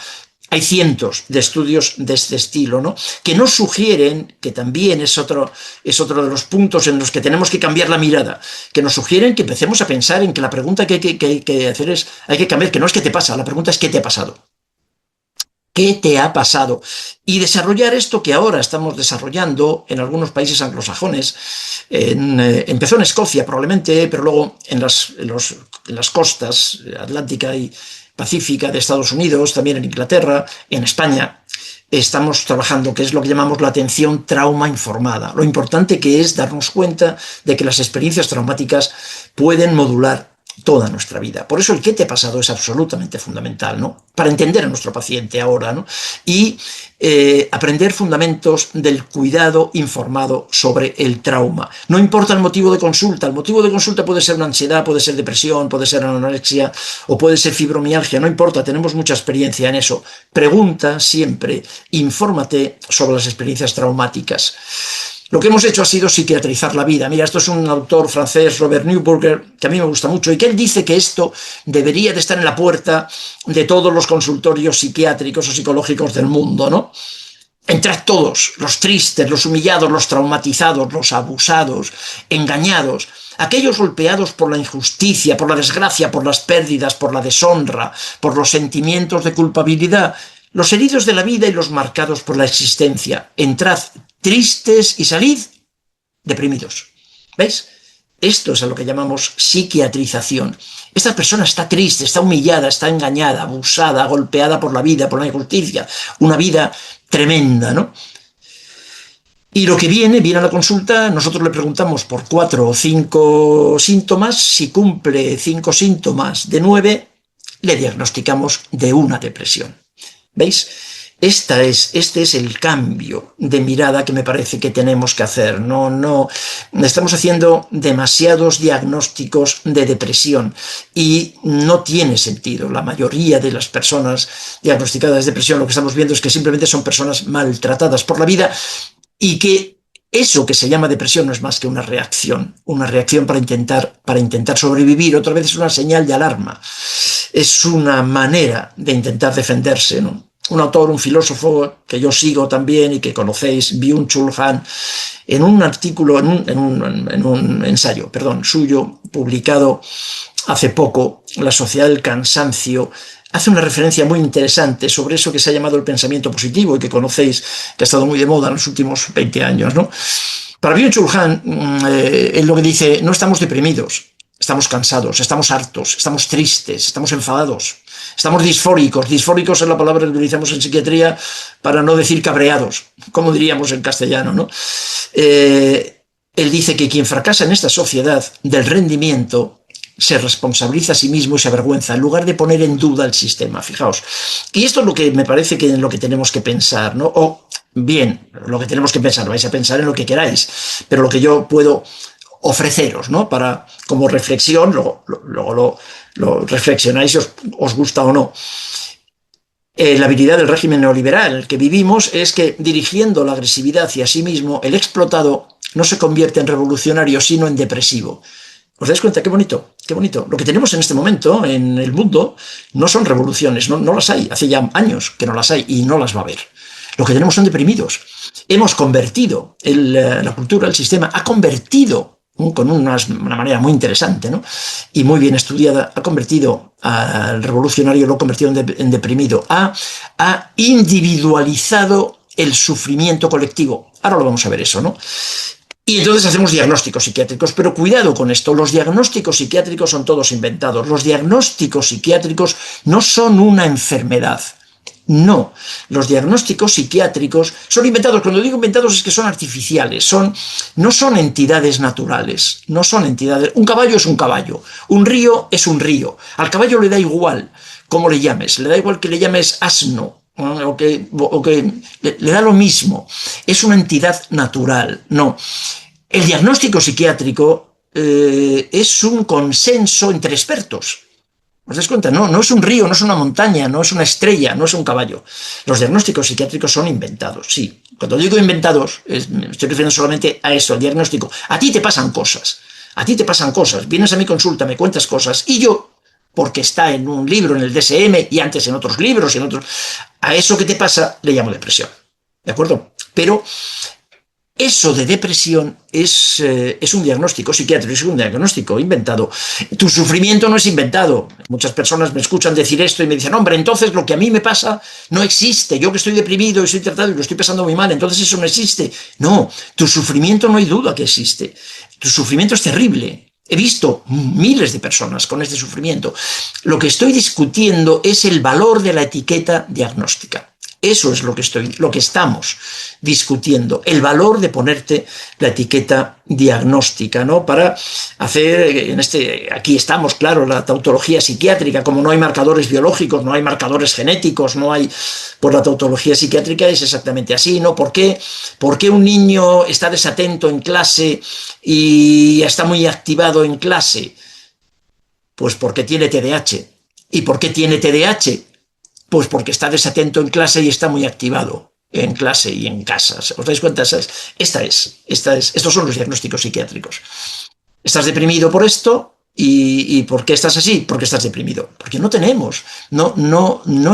Hay cientos de estudios de este estilo, ¿no? Que nos sugieren, que también es otro de los puntos en los que tenemos que cambiar la mirada, que nos sugieren que empecemos a pensar en que la pregunta que hay que hacer es, hay que cambiar, que no es qué te pasa, la pregunta es qué te ha pasado. ¿Qué te ha pasado? Y desarrollar esto que ahora estamos desarrollando en algunos países anglosajones. Empezó en Escocia probablemente, pero luego en las costas atlántica y pacífica de Estados Unidos, también en Inglaterra, en España, estamos trabajando, que es lo que llamamos la atención trauma informada. Lo importante que es darnos cuenta de que las experiencias traumáticas pueden modular toda nuestra vida. Por eso el qué te ha pasado es absolutamente fundamental, ¿no? Para entender a nuestro paciente ahora, ¿no? Y aprender fundamentos del cuidado informado sobre el trauma. No importa el motivo de consulta. El motivo de consulta puede ser una ansiedad, puede ser depresión, puede ser anorexia o puede ser fibromialgia. No importa, tenemos mucha experiencia en eso. Pregunta siempre, infórmate sobre las experiencias traumáticas. Lo que hemos hecho ha sido psiquiatrizar la vida. Mira, esto es un autor francés, Robert Neuburger, que a mí me gusta mucho, y que él dice que esto debería de estar en la puerta de todos los consultorios psiquiátricos o psicológicos del mundo, ¿no? Entrad todos, los tristes, los humillados, los traumatizados, los abusados, engañados, aquellos golpeados por la injusticia, por la desgracia, por las pérdidas, por la deshonra, por los sentimientos de culpabilidad, los heridos de la vida y los marcados por la existencia. Entrad tristes y salid deprimidos. ¿Veis? Esto es a lo que llamamos psiquiatrización. Esta persona está triste, está humillada, está engañada, abusada, golpeada por la vida, por la injusticia. Una vida tremenda, ¿no? Y lo que viene a la consulta, nosotros le preguntamos por 4 o 5 síntomas. Si cumple 5 síntomas de 9, le diagnosticamos de una depresión. ¿Veis? Este es el cambio de mirada que me parece que tenemos que hacer. No, estamos haciendo demasiados diagnósticos de depresión y no tiene sentido. La mayoría de las personas diagnosticadas de depresión, lo que estamos viendo es que simplemente son personas maltratadas por la vida y que eso que se llama depresión no es más que una reacción para intentar sobrevivir. Otra vez es una señal de alarma. Es una manera de intentar defenderse, ¿no? Un autor, un filósofo que yo sigo también y que conocéis, Byung-Chul Han, en un artículo, en un ensayo, suyo, publicado hace poco, La sociedad del cansancio, hace una referencia muy interesante sobre eso que se ha llamado el pensamiento positivo y que conocéis, que ha estado muy de moda en los últimos 20 años, ¿no? Para Byung-Chul Han, él lo que dice, no estamos deprimidos, estamos cansados, estamos hartos, estamos tristes, estamos enfadados, estamos disfóricos. Disfóricos es la palabra que utilizamos en psiquiatría para no decir cabreados, como diríamos en castellano, ¿no? Él dice que quien fracasa en esta sociedad del rendimiento se responsabiliza a sí mismo y se avergüenza en lugar de poner en duda el sistema. Fijaos. Y esto es lo que me parece que en lo que tenemos que pensar, ¿no? O bien, lo que tenemos que pensar, vais a pensar en lo que queráis, pero lo que yo puedo ofreceros, ¿no? Para, como reflexión, luego lo reflexionáis si os gusta o no. La habilidad del régimen neoliberal en el que vivimos es que, dirigiendo la agresividad hacia sí mismo, el explotado no se convierte en revolucionario, sino en depresivo. ¿Os dais cuenta? Qué bonito, qué bonito. Lo que tenemos en este momento en el mundo no son revoluciones, no las hay. Hace ya años que no las hay y no las va a haber. Lo que tenemos son deprimidos. Hemos convertido la cultura, el sistema, ha convertido con una manera muy interesante, ¿no? Y muy bien estudiada, ha convertido al revolucionario, lo ha convertido en deprimido, ha individualizado el sufrimiento colectivo. Ahora lo vamos a ver eso, ¿no? Y entonces hacemos diagnósticos psiquiátricos, pero cuidado con esto, los diagnósticos psiquiátricos son todos inventados. Los diagnósticos psiquiátricos no son una enfermedad. No, los diagnósticos psiquiátricos son inventados. Cuando digo inventados es que son artificiales, no son entidades naturales, no son entidades. Un caballo es un caballo, un río es un río. Al caballo le da igual cómo le llames, le da igual que le llames asno, o que le da lo mismo. Es una entidad natural. No, el diagnóstico psiquiátrico es un consenso entre expertos. ¿Os dais cuenta? No, no es un río, no es una montaña, no es una estrella, no es un caballo. Los diagnósticos psiquiátricos son inventados, sí. Cuando digo inventados, me estoy refiriendo solamente a eso, al diagnóstico. A ti te pasan cosas, vienes a mi consulta, me cuentas cosas, y yo, porque está en un libro, en el DSM, y antes en otros libros, a eso que te pasa le llamo depresión. ¿De acuerdo? Pero eso de depresión es un diagnóstico psiquiátrico, es un diagnóstico inventado. Tu sufrimiento no es inventado. Muchas personas me escuchan decir esto y me dicen, hombre, entonces lo que a mí me pasa no existe. Yo que estoy deprimido y estoy tratado y lo estoy pasando muy mal, entonces eso no existe. No, tu sufrimiento no hay duda que existe. Tu sufrimiento es terrible. He visto miles de personas con este sufrimiento. Lo que estoy discutiendo es el valor de la etiqueta diagnóstica. Eso es lo que estamos discutiendo, el valor de ponerte la etiqueta diagnóstica, ¿no? Para hacer, aquí estamos, claro, la tautología psiquiátrica, como no hay marcadores biológicos, no hay marcadores genéticos, pues la tautología psiquiátrica es exactamente así, ¿no? ¿Por qué un niño está desatento en clase y está muy activado en clase? Pues porque tiene TDAH. ¿Y por qué tiene TDAH? Pues porque está desatento en clase y está muy activado en clase y en casa. ¿Os dais cuenta? Estos son los diagnósticos psiquiátricos. Estás deprimido por esto. ¿Y por qué estás así? Porque estás deprimido. Porque no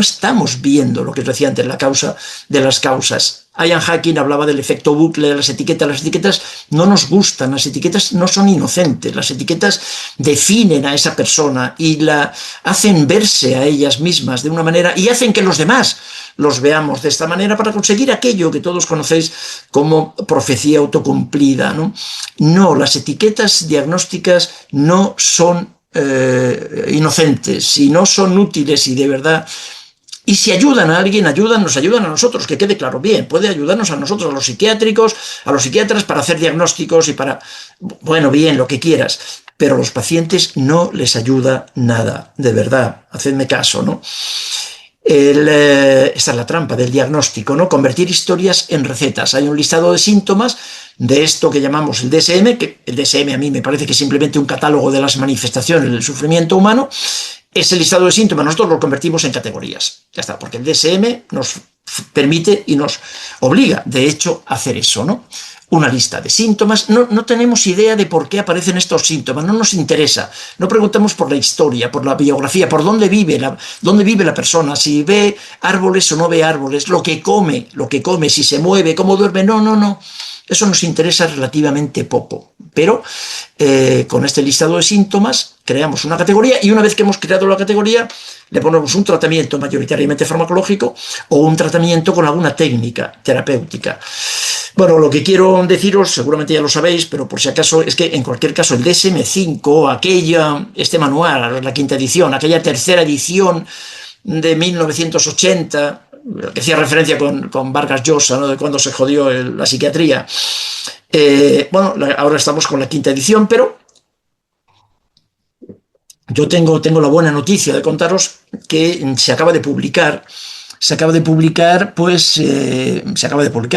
estamos viendo lo que os decía antes, la causa de las causas. Ian Hacking hablaba del efecto bucle de las etiquetas. Las etiquetas no nos gustan, las etiquetas no son inocentes, las etiquetas definen a esa persona y la hacen verse a ellas mismas de una manera y hacen que los demás los veamos de esta manera para conseguir aquello que todos conocéis como profecía autocumplida, ¿no? No, las etiquetas diagnósticas no son inocentes y no son útiles y de verdad. Y si ayudan a alguien, nos ayudan a nosotros, que quede claro bien, puede ayudarnos a nosotros, a los psiquiátricos, a los psiquiatras para hacer diagnósticos y para, bueno, bien, lo que quieras, pero a los pacientes no les ayuda nada, de verdad, hacedme caso, ¿no? Esta es la trampa del diagnóstico, ¿no? Convertir historias en recetas. Hay un listado de síntomas de esto que llamamos el DSM, que el DSM a mí me parece que es simplemente un catálogo de las manifestaciones del sufrimiento humano. Ese listado de síntomas nosotros lo convertimos en categorías. Ya está, porque el DSM nos permite y nos obliga, de hecho, a hacer eso, ¿no? Una lista de síntomas. No tenemos idea de por qué aparecen estos síntomas, no nos interesa. No preguntamos por la historia, por la biografía, por dónde vive la persona, si ve árboles o no ve árboles, lo que come, si se mueve, cómo duerme. No. Eso nos interesa relativamente poco. Pero con este listado de síntomas creamos una categoría y una vez que hemos creado la categoría le ponemos un tratamiento mayoritariamente farmacológico o un tratamiento con alguna técnica terapéutica. Bueno, lo que quiero deciros, seguramente ya lo sabéis, pero por si acaso, es que en cualquier caso el DSM-5, este manual, la quinta edición, aquella tercera edición de 1980, que hacía referencia con Vargas Llosa, ¿no? De cuando se jodió la psiquiatría. Bueno, ahora estamos con la quinta edición, pero yo tengo la buena noticia de contaros que se acaba de publicar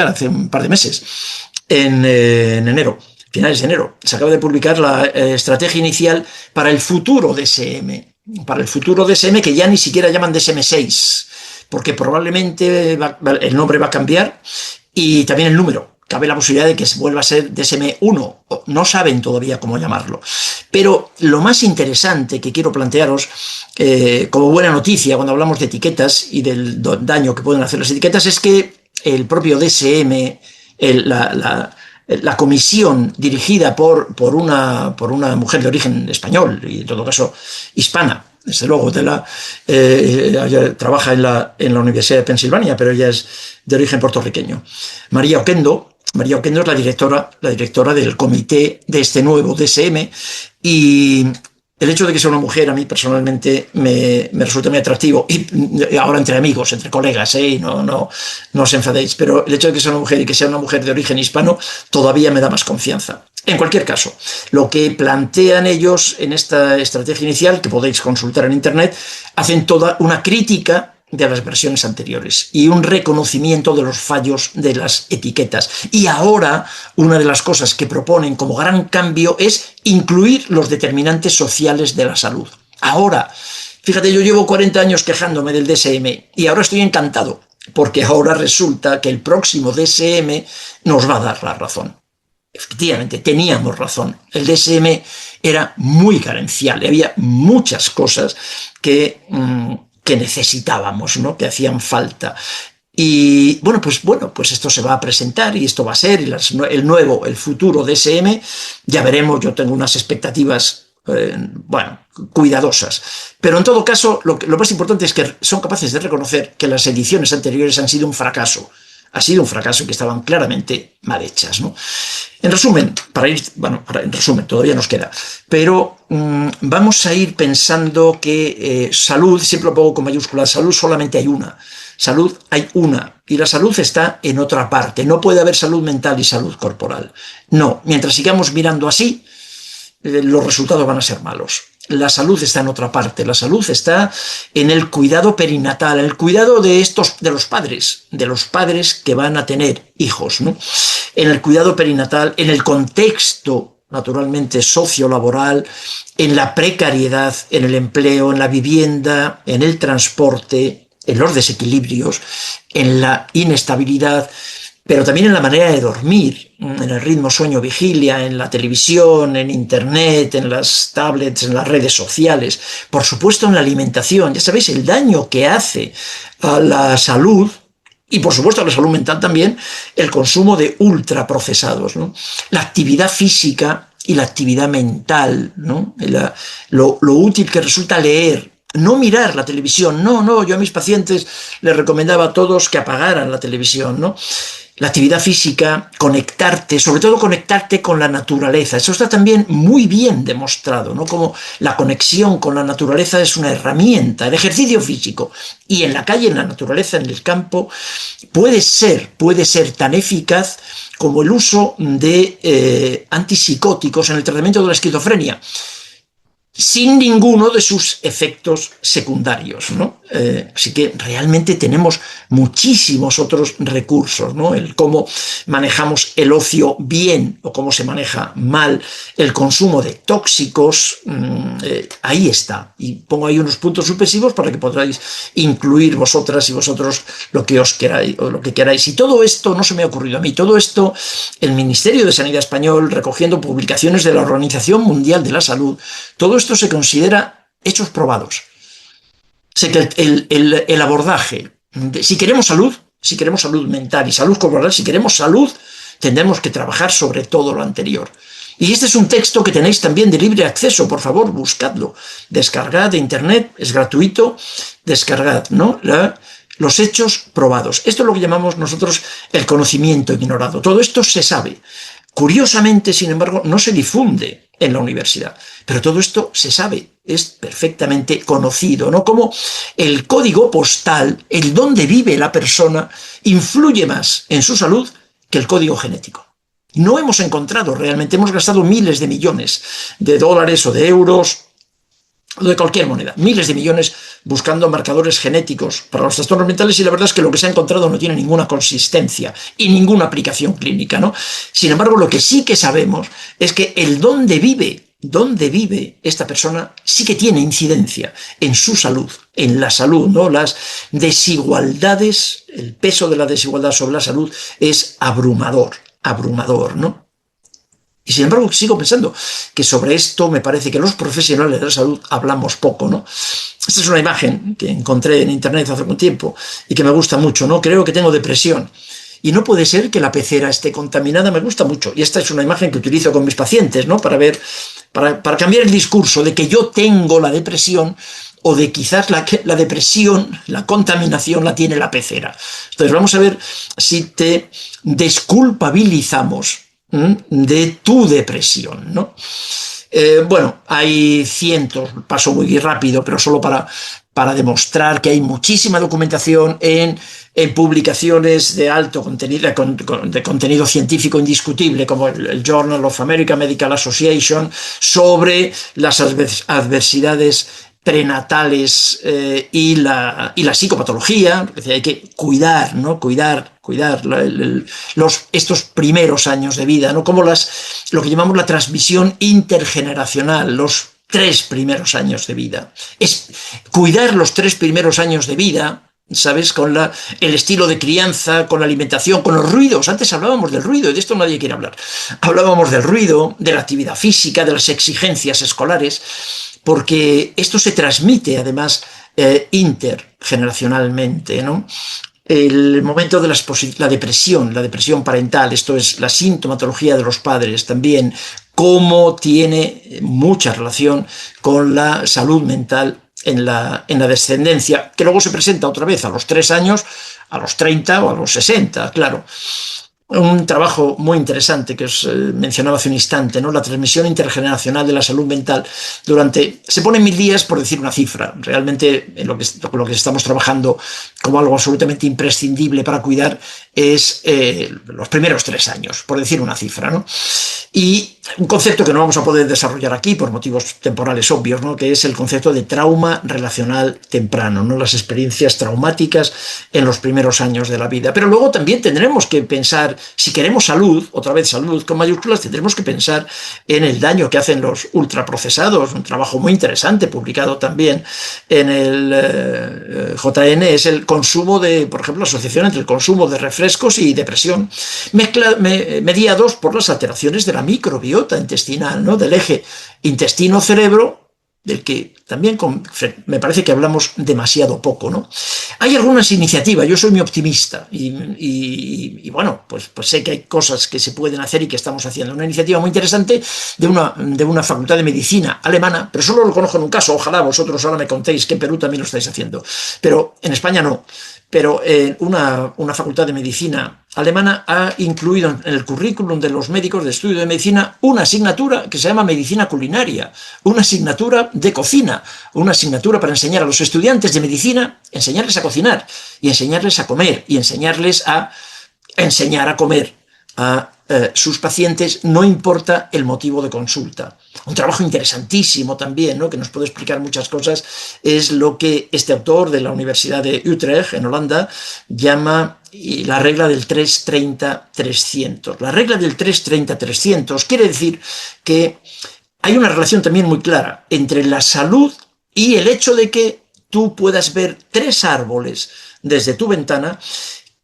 hace un par de meses, en enero, finales de enero, se acaba de publicar la estrategia inicial para el futuro DSM, que ya ni siquiera llaman DSM-6, porque probablemente el nombre va a cambiar y también el número. Cabe la posibilidad de que se vuelva a ser DSM-1, no saben todavía cómo llamarlo. Pero lo más interesante que quiero plantearos, como buena noticia cuando hablamos de etiquetas y del daño que pueden hacer las etiquetas, es que el propio DSM, la comisión dirigida por una mujer de origen español, y en todo caso hispana, desde luego, ella trabaja en la Universidad de Pensilvania, pero ella es de origen puertorriqueño. María Oquendo es la directora del comité de este nuevo DSM, y el hecho de que sea una mujer a mí personalmente me resulta muy atractivo, y ahora entre amigos, entre colegas, no os enfadéis, pero el hecho de que sea una mujer y que sea una mujer de origen hispano todavía me da más confianza. En cualquier caso, lo que plantean ellos en esta estrategia inicial, que podéis consultar en internet, hacen toda una crítica de las versiones anteriores y un reconocimiento de los fallos de las etiquetas. Y ahora una de las cosas que proponen como gran cambio es incluir los determinantes sociales de la salud. Ahora, fíjate, yo llevo 40 años quejándome del DSM y ahora estoy encantado porque ahora resulta que el próximo DSM nos va a dar la razón. Efectivamente, teníamos razón. El DSM era muy carencial, había muchas cosas que necesitábamos, ¿no? Que hacían falta. Y bueno, pues esto se va a presentar y esto va a ser el futuro DSM. Ya veremos, yo tengo unas expectativas, cuidadosas. Pero en todo caso, lo más importante es que son capaces de reconocer que las ediciones anteriores han sido un fracaso. Ha sido un fracaso y que estaban claramente mal hechas, ¿no? En resumen, en resumen, todavía nos queda, pero vamos a ir pensando que salud, siempre lo pongo con mayúsculas, salud solamente hay una. Salud hay una, y la salud está en otra parte. No puede haber salud mental y salud corporal. No, mientras sigamos mirando así, los resultados van a ser malos. La salud está en otra parte, la salud está en el cuidado perinatal, el cuidado de los padres que van a tener hijos, ¿no? En el cuidado perinatal, en el contexto, naturalmente, sociolaboral, en la precariedad, en el empleo, en la vivienda, en el transporte, en los desequilibrios, en la inestabilidad, pero también en la manera de dormir, en el ritmo sueño-vigilia, en la televisión, en internet, en las tablets, en las redes sociales, por supuesto en la alimentación. Ya sabéis el daño que hace a la salud y por supuesto a la salud mental también el consumo de ultraprocesados, ¿no? La actividad física y la actividad mental, ¿no? Lo útil que resulta leer. No mirar la televisión, yo a mis pacientes les recomendaba a todos que apagaran la televisión, ¿no? La actividad física, conectarte, sobre todo conectarte con la naturaleza. Eso está también muy bien demostrado, ¿no? Como la conexión con la naturaleza es una herramienta, el ejercicio físico. Y en la calle, en la naturaleza, en el campo, puede ser tan eficaz como el uso de antipsicóticos en el tratamiento de la esquizofrenia, sin ninguno de sus efectos secundarios, ¿no? Así que realmente tenemos muchísimos otros recursos, ¿no? El cómo manejamos el ocio bien o cómo se maneja mal el consumo de tóxicos, ahí está. Y pongo ahí unos puntos suspensivos para que podáis incluir vosotras y vosotros lo que os queráis o lo que queráis. Y todo esto no se me ha ocurrido a mí. Todo esto, el Ministerio de Sanidad Español, recogiendo publicaciones de la Organización Mundial de la Salud, todo esto se considera hechos probados. Sé que el abordaje, si queremos salud mental y salud corporal, si queremos salud, tendremos que trabajar sobre todo lo anterior. Y este es un texto que tenéis también de libre acceso, por favor, buscadlo. Descargad de internet, es gratuito, descargad, ¿no? Los hechos probados. Esto es lo que llamamos nosotros el conocimiento ignorado. Todo esto se sabe. Curiosamente, sin embargo, no se difunde en la universidad. Pero todo esto se sabe, es perfectamente conocido, ¿no? Como el código postal, el dónde vive la persona, influye más en su salud que el código genético. No hemos encontrado realmente, hemos gastado miles de millones de dólares o de euros, o de cualquier moneda, miles de millones buscando marcadores genéticos para los trastornos mentales y la verdad es que lo que se ha encontrado no tiene ninguna consistencia y ninguna aplicación clínica, ¿no? Sin embargo, lo que sí que sabemos es que el dónde vive esta persona sí que tiene incidencia en su salud, en la salud, ¿no? Las desigualdades, el peso de la desigualdad sobre la salud es abrumador, ¿no? Y sin embargo sigo pensando que sobre esto me parece que los profesionales de la salud hablamos poco, ¿no? Esta es una imagen que encontré en internet hace un tiempo y que me gusta mucho, ¿no? Creo que tengo depresión y no puede ser que la pecera esté contaminada, me gusta mucho. Y esta es una imagen que utilizo con mis pacientes, ¿no? Para cambiar el discurso de que yo tengo la depresión o de quizás la depresión, la contaminación la tiene la pecera. Entonces vamos a ver si te desculpabilizamos de tu depresión, ¿no? Hay cientos, paso muy rápido, pero solo para demostrar que hay muchísima documentación en publicaciones de alto contenido, de contenido científico indiscutible, como el Journal of American Medical Association, sobre las adversidades prenatales y la psicopatología. Es decir, hay que cuidar, ¿no? Cuidar estos primeros años de vida, ¿no? Como lo que llamamos la transmisión intergeneracional, los 3 primeros años de vida. Es cuidar los 3 primeros años de vida, ¿sabes? Con el estilo de crianza, con la alimentación, con los ruidos. Antes hablábamos del ruido, y de esto nadie quiere hablar. Hablábamos del ruido, de la actividad física, de las exigencias escolares, porque esto se transmite, además, intergeneracionalmente, ¿no? El momento de la depresión parental, esto es la sintomatología de los padres también, cómo tiene mucha relación con la salud mental en la descendencia, que luego se presenta otra vez a los 3 años, a los 30 o a los 60, claro. Un trabajo muy interesante que os mencionaba hace un instante, ¿no? La transmisión intergeneracional de la salud mental se pone en 1000 días por decir una cifra. Realmente lo que estamos trabajando como algo absolutamente imprescindible para cuidar es los primeros 3 años, por decir una cifra, ¿no? Y un concepto que no vamos a poder desarrollar aquí por motivos temporales obvios, ¿no? Que es el concepto de trauma relacional temprano, ¿no? Las experiencias traumáticas en los primeros años de la vida. Pero luego también tendremos que pensar, si queremos salud, otra vez salud con mayúsculas, tendremos que pensar en el daño que hacen los ultraprocesados. Un trabajo muy interesante publicado también en el JN es el consumo por ejemplo, la asociación entre el consumo de refrescos y depresión, mediados por las alteraciones de la microbiota intestinal, ¿no? Del eje intestino-cerebro, del que también me parece que hablamos demasiado poco, ¿no? Hay algunas iniciativas, yo soy muy optimista y bueno, pues sé que hay cosas que se pueden hacer y que estamos haciendo. Una iniciativa muy interesante de una facultad de medicina alemana, pero solo lo conozco en un caso, ojalá vosotros ahora me contéis que en Perú también lo estáis haciendo, pero en España no. Pero una facultad de medicina alemana ha incluido en el currículum de los médicos de estudio de medicina una asignatura que se llama medicina culinaria, una asignatura de cocina, una asignatura para enseñar a los estudiantes de medicina, enseñarles a cocinar y enseñarles a comer y enseñarles a enseñar a comer a sus pacientes, no importa el motivo de consulta. Un trabajo interesantísimo también, ¿no? Que nos puede explicar muchas cosas, es lo que este autor de la Universidad de Utrecht, en Holanda, llama la regla del 3-30-300. La regla del 3-30-300 quiere decir que hay una relación también muy clara entre la salud y el hecho de que tú puedas ver 3 árboles desde tu ventana,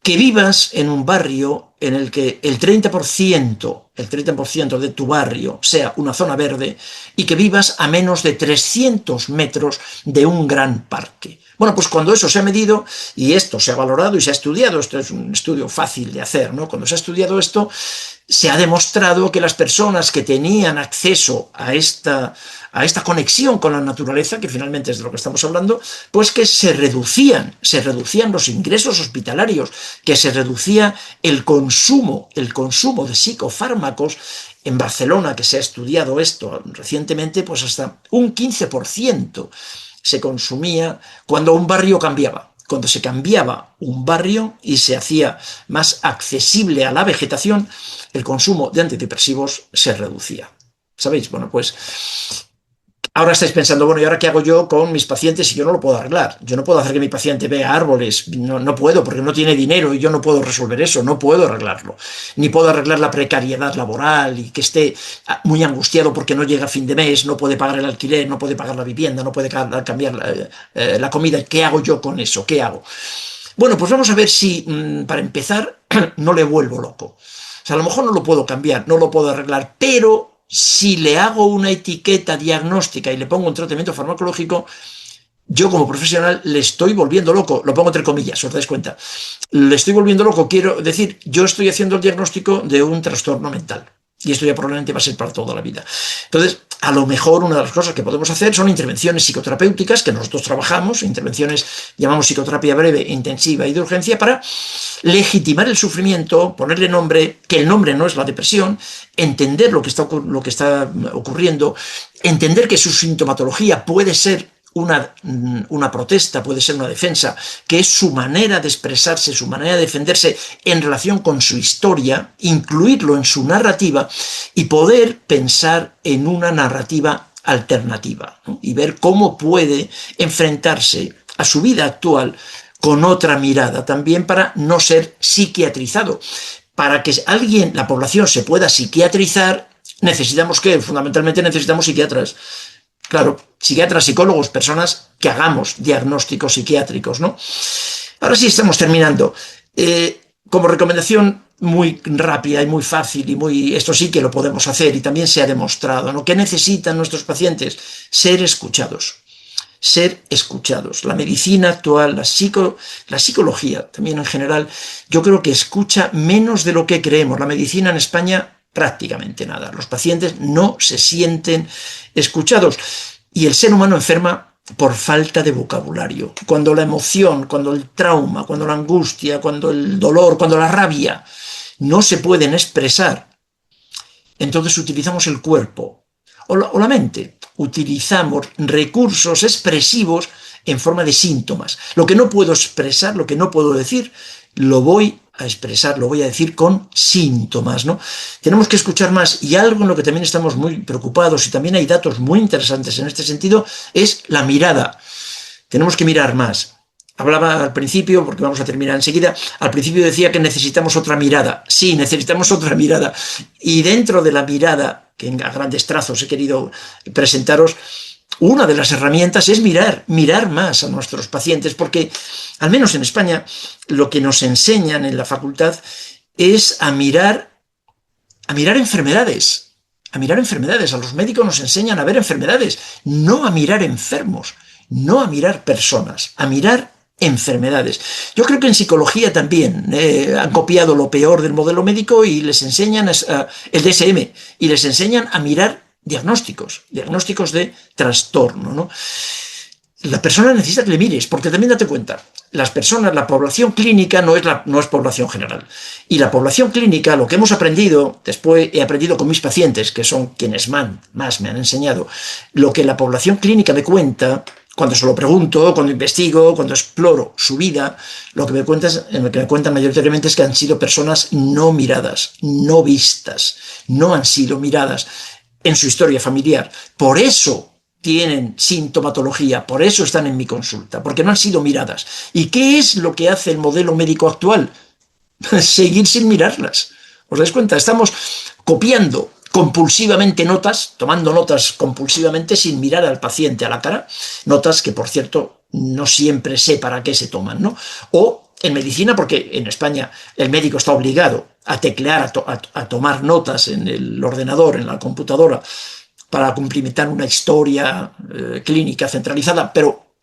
que vivas en un barrio en el que el 30% de tu barrio sea una zona verde y que vivas a menos de 300 metros de un gran parque. Bueno, pues cuando eso se ha medido y esto se ha valorado y se ha estudiado, esto es un estudio fácil de hacer, ¿no? Cuando se ha estudiado esto, se ha demostrado que las personas que tenían acceso a esta conexión con la naturaleza, que finalmente es de lo que estamos hablando, pues que se reducían los ingresos hospitalarios, que se reducía el consumo de psicofármacos. En Barcelona, que se ha estudiado esto recientemente, pues hasta un 15% se consumía cuando un barrio cambiaba. Cuando se cambiaba un barrio y se hacía más accesible a la vegetación, el consumo de antidepresivos se reducía. ¿Sabéis? Bueno, pues ahora estáis pensando, bueno, ¿y ahora qué hago yo con mis pacientes si yo no lo puedo arreglar? Yo no puedo hacer que mi paciente vea árboles, no puedo, porque no tiene dinero y yo no puedo resolver eso, no puedo arreglarlo. Ni puedo arreglar la precariedad laboral y que esté muy angustiado porque no llega a fin de mes, no puede pagar el alquiler, no puede pagar la vivienda, no puede cambiar la comida. ¿Qué hago yo con eso? ¿Qué hago? Bueno, pues vamos a ver si, para empezar, no le vuelvo loco. O sea, a lo mejor no lo puedo cambiar, no lo puedo arreglar, pero si le hago una etiqueta diagnóstica y le pongo un tratamiento farmacológico, yo como profesional le estoy volviendo loco, lo pongo entre comillas, os dais cuenta. Le estoy volviendo loco, quiero decir, yo estoy haciendo el diagnóstico de un trastorno mental. Y esto ya probablemente va a ser para toda la vida. Entonces, a lo mejor una de las cosas que podemos hacer son intervenciones psicoterapéuticas, que nosotros trabajamos, intervenciones llamamos psicoterapia breve, intensiva y de urgencia, para legitimar el sufrimiento, ponerle nombre, que el nombre no es la depresión, entender lo que está ocurriendo, entender que su sintomatología puede ser una protesta, puede ser una defensa, que es su manera de expresarse, su manera de defenderse en relación con su historia, incluirlo en su narrativa y poder pensar en una narrativa alternativa, ¿no? Y ver cómo puede enfrentarse a su vida actual con otra mirada también para no ser psiquiatrizado. Para que alguien, la población, se pueda psiquiatrizar, necesitamos ¿qué? Fundamentalmente necesitamos psiquiatras. Claro, psiquiatras, psicólogos, personas que hagamos diagnósticos psiquiátricos, ¿no? Ahora sí, estamos terminando. Como recomendación muy rápida y muy fácil, esto sí que lo podemos hacer y también se ha demostrado, ¿no? ¿Qué necesitan nuestros pacientes? Ser escuchados. Ser escuchados. La medicina actual, la psicología también en general, yo creo que escucha menos de lo que creemos. La medicina en España prácticamente nada. Los pacientes no se sienten escuchados y el ser humano enferma por falta de vocabulario. Cuando la emoción, cuando el trauma, cuando la angustia, cuando el dolor, cuando la rabia no se pueden expresar, entonces utilizamos el cuerpo o la mente. Utilizamos recursos expresivos en forma de síntomas. Lo que no puedo expresar, lo que no puedo decir, lo voy a expresar, lo voy a decir con síntomas, ¿no? Tenemos que escuchar más, y algo en lo que también estamos muy preocupados, y también hay datos muy interesantes en este sentido, es la mirada. Tenemos que mirar más. Hablaba al principio, porque vamos a terminar enseguida, al principio decía que necesitamos otra mirada. Sí, necesitamos otra mirada. Y dentro de la mirada, que a grandes trazos he querido presentaros, una de las herramientas es mirar más a nuestros pacientes, porque al menos en España lo que nos enseñan en la facultad es a mirar enfermedades. A mirar enfermedades. A los médicos nos enseñan a ver enfermedades, no a mirar enfermos, no a mirar personas, a mirar enfermedades. Yo creo que en psicología también han copiado lo peor del modelo médico y les enseñan el DSM y les enseñan a mirar diagnósticos de trastorno, ¿no? La persona necesita que le mires, porque también date cuenta, las personas, la población clínica no es población general. Y la población clínica, lo que hemos aprendido, después he aprendido con mis pacientes, que son quienes más me han enseñado, lo que la población clínica me cuenta, cuando se lo pregunto, cuando investigo, cuando exploro su vida, lo que me cuentan mayoritariamente es que han sido personas no miradas, no vistas, no han sido miradas en su historia familiar. Por eso tienen sintomatología, por eso están en mi consulta, porque no han sido miradas. ¿Y qué es lo que hace el modelo médico actual? Seguir sin mirarlas. ¿Os dais cuenta? Estamos copiando compulsivamente notas, tomando notas compulsivamente sin mirar al paciente a la cara, notas que, por cierto, no siempre sé para qué se toman, ¿no? O en medicina, porque en España el médico está obligado a teclear, a tomar notas en el ordenador, en la computadora, para cumplimentar una historia clínica centralizada, pero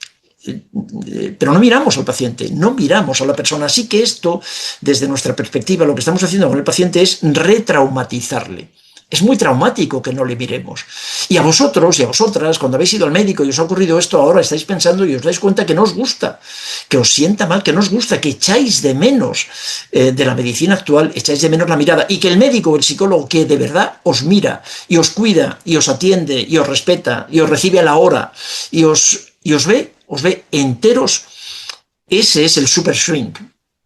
no miramos al paciente, no miramos a la persona. Así que esto, desde nuestra perspectiva, lo que estamos haciendo con el paciente es retraumatizarle. Es muy traumático que no le miremos. Y a vosotros y a vosotras, cuando habéis ido al médico y os ha ocurrido esto, ahora estáis pensando y os dais cuenta que no os gusta, que os sienta mal, que no os gusta, que echáis de menos de la medicina actual, echáis de menos la mirada, y que el médico o el psicólogo que de verdad os mira y os cuida y os atiende y os respeta y os recibe a la hora y os ve enteros, ese es el super shrink,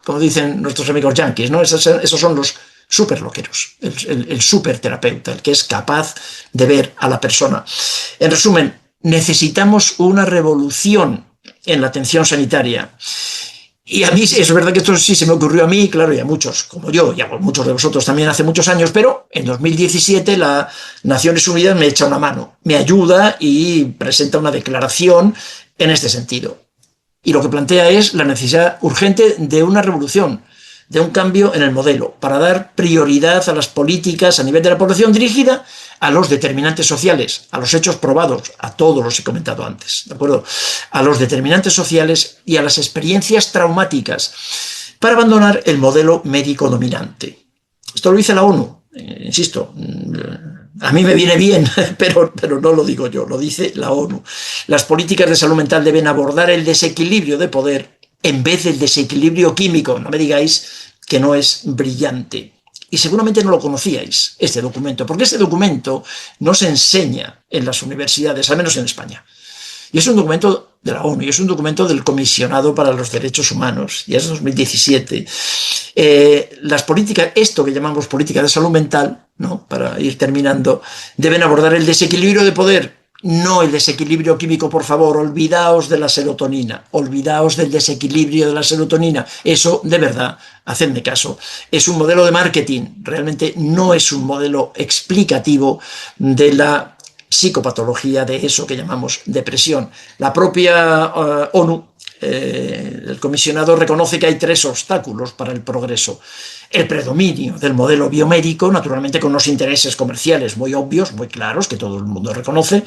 como dicen nuestros amigos yanquis, ¿no? Esos son los súper loqueros, el súper terapeuta, el que es capaz de ver a la persona. En resumen, necesitamos una revolución en la atención sanitaria. Y a mí es verdad que esto sí se me ocurrió a mí, claro, y a muchos, como yo, y a muchos de vosotros también hace muchos años, pero en 2017 la Naciones Unidas me echa una mano, me ayuda y presenta una declaración en este sentido. Y lo que plantea es la necesidad urgente de una revolución, de un cambio en el modelo, para dar prioridad a las políticas a nivel de la población dirigida a los determinantes sociales, a los hechos probados, a todos los he comentado antes, ¿de acuerdo? A los determinantes sociales y a las experiencias traumáticas, para abandonar el modelo médico dominante. Esto lo dice la ONU, insisto, a mí me viene bien, pero no lo digo yo, lo dice la ONU. Las políticas de salud mental deben abordar el desequilibrio de poder en vez del desequilibrio químico. No me digáis que no es brillante. Y seguramente no lo conocíais, este documento, porque este documento no se enseña en las universidades, al menos en España. Y es un documento de la ONU, y es un documento del Comisionado para los Derechos Humanos, y es 2017. Las políticas, esto que llamamos política de salud mental, ¿no?, para ir terminando, deben abordar el desequilibrio de poder No el desequilibrio químico, por favor, olvidaos de la serotonina, olvidaos del desequilibrio de la serotonina. Eso, de verdad, hacedme caso, es un modelo de marketing, realmente no es un modelo explicativo de la psicopatología de eso que llamamos depresión. La propia ONU, el comisionado, reconoce que hay 3 obstáculos para el progreso. El predominio del modelo biomédico, naturalmente con unos intereses comerciales muy obvios, muy claros, que todo el mundo reconoce,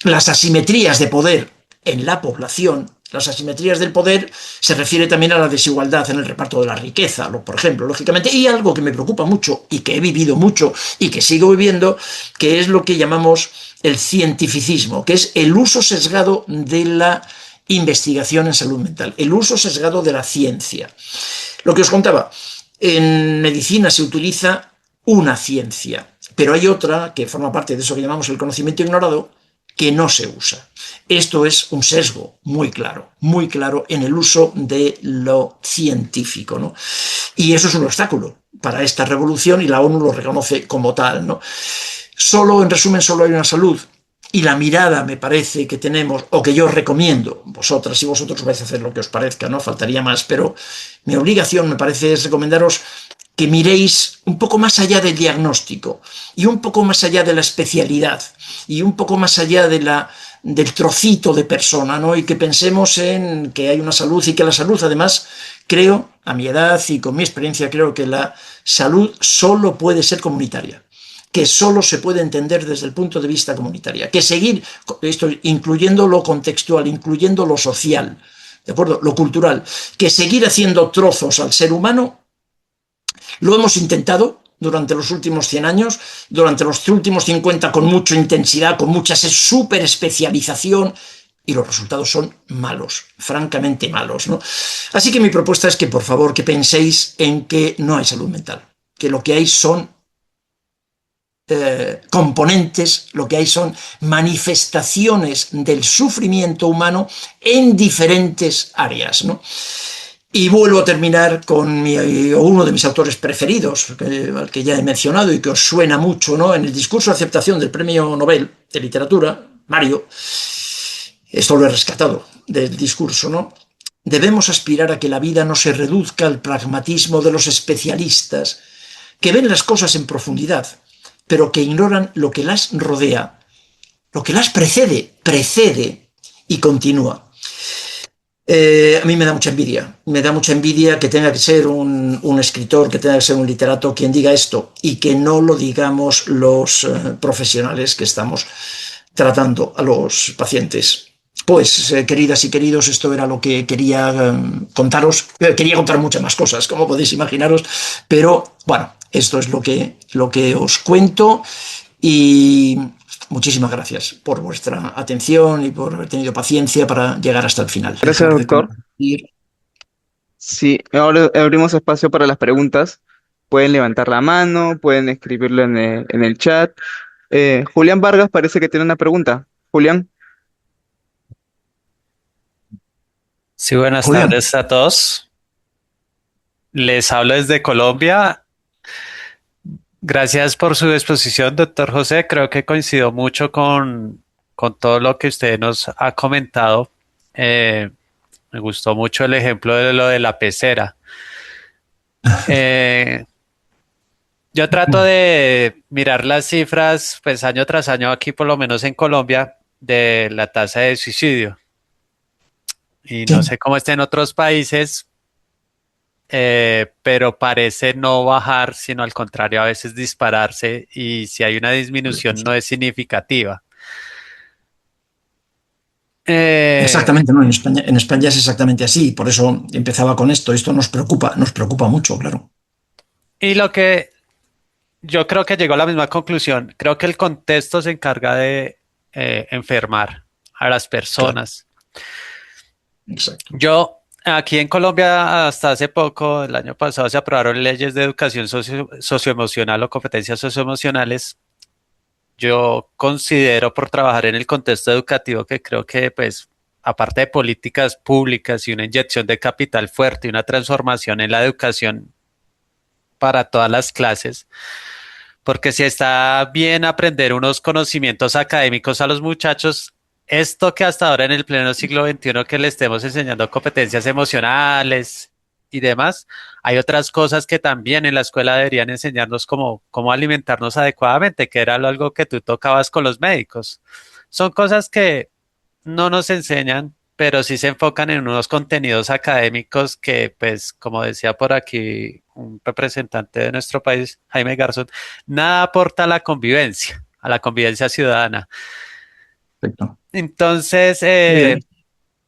las asimetrías de poder en la población. Las asimetrías del poder se refiere también a la desigualdad en el reparto de la riqueza, por ejemplo, lógicamente, y algo que me preocupa mucho y que he vivido mucho y que sigo viviendo, que es lo que llamamos el cientificismo, que es el uso sesgado de la investigación en salud mental, el uso sesgado de la ciencia. Lo que os contaba, en medicina se utiliza una ciencia, pero hay otra que forma parte de eso que llamamos el conocimiento ignorado, que no se usa. Esto es un sesgo muy claro en el uso de lo científico, ¿no? Y eso es un obstáculo para esta revolución y la ONU lo reconoce como tal, ¿no? Solo, en resumen, solo hay una salud. Y la mirada, me parece, que tenemos, o que yo recomiendo, vosotras y vosotros vais a hacer lo que os parezca, no faltaría más, pero mi obligación, me parece, es recomendaros que miréis un poco más allá del diagnóstico y un poco más allá de la especialidad y un poco más allá del trocito de persona, ¿no? Y que pensemos en que hay una salud y que la salud, además, creo, a mi edad y con mi experiencia, creo que la salud solo puede ser comunitaria, que solo se puede entender desde el punto de vista comunitario, que seguir, esto incluyendo lo contextual, incluyendo lo social, ¿de acuerdo? Lo cultural, que seguir haciendo trozos al ser humano, lo hemos intentado durante los últimos 100 años, durante los últimos 50 con mucha intensidad, con mucha súper especialización, y los resultados son malos, francamente malos, ¿no? Así que mi propuesta es que, por favor, que penséis en que no hay salud mental, que lo que hay son componentes, lo que hay son manifestaciones del sufrimiento humano en diferentes áreas, ¿no? Y vuelvo a terminar con uno de mis autores preferidos, al que ya he mencionado y que os suena mucho, ¿no? En el discurso de aceptación del Premio Nobel de Literatura, Mario, esto lo he rescatado del discurso, ¿no? Debemos aspirar a que la vida no se reduzca al pragmatismo de los especialistas, que ven las cosas en profundidad, pero que ignoran lo que las rodea, lo que las precede y continúa. A mí me da mucha envidia que tenga que ser un escritor, que tenga que ser un literato quien diga esto y que no lo digamos los profesionales que estamos tratando a los pacientes. Pues, queridas y queridos, esto era lo que quería contaros. Quería contar muchas más cosas, como podéis imaginaros, pero bueno, esto es lo que os cuento y muchísimas gracias por vuestra atención y por haber tenido paciencia para llegar hasta el final. Gracias, doctor. Sí, ahora abrimos espacio para las preguntas. Pueden levantar la mano, pueden escribirlo en el chat. Julián Vargas parece que tiene una pregunta. Julián, Sí, buenas Julián. tardes a todos. Les hablo desde Colombia. Gracias por su exposición, doctor José. Creo que coincido mucho con todo lo que usted nos ha comentado. Me gustó mucho el ejemplo de lo de la pecera. Eh, yo trato de mirar las cifras, pues año tras año aquí, por lo menos en Colombia, de la tasa de suicidio. Y no sé cómo está en otros países, pero parece no bajar, sino al contrario, a veces dispararse, y si hay una disminución no es significativa. Eh, Exactamente, no, en España es exactamente así, por eso empezaba con esto nos preocupa mucho, claro. y lo que yo creo que llegó a la misma conclusión, creo que el contexto se encarga de enfermar a las Claro, personas. exacto. Yo, aquí en Colombia, hasta hace poco, el año pasado, se aprobaron leyes de educación socioemocional o competencias socioemocionales. Yo considero, por trabajar en el contexto educativo, que creo que, pues, aparte de políticas públicas y una inyección de capital fuerte y una transformación en la educación para todas las clases, porque si está bien aprender unos conocimientos académicos a los muchachos, esto que hasta ahora en el pleno siglo XXI que le estemos enseñando competencias emocionales y demás, hay otras cosas que también en la escuela deberían enseñarnos como cómo alimentarnos adecuadamente, que era algo que tú tocabas con los médicos. Son cosas que no nos enseñan, pero sí se enfocan en unos contenidos académicos que, pues, como decía por aquí un representante de nuestro país, Jaime Garzón, nada aporta a la convivencia ciudadana. Perfecto. Entonces, Muy bien.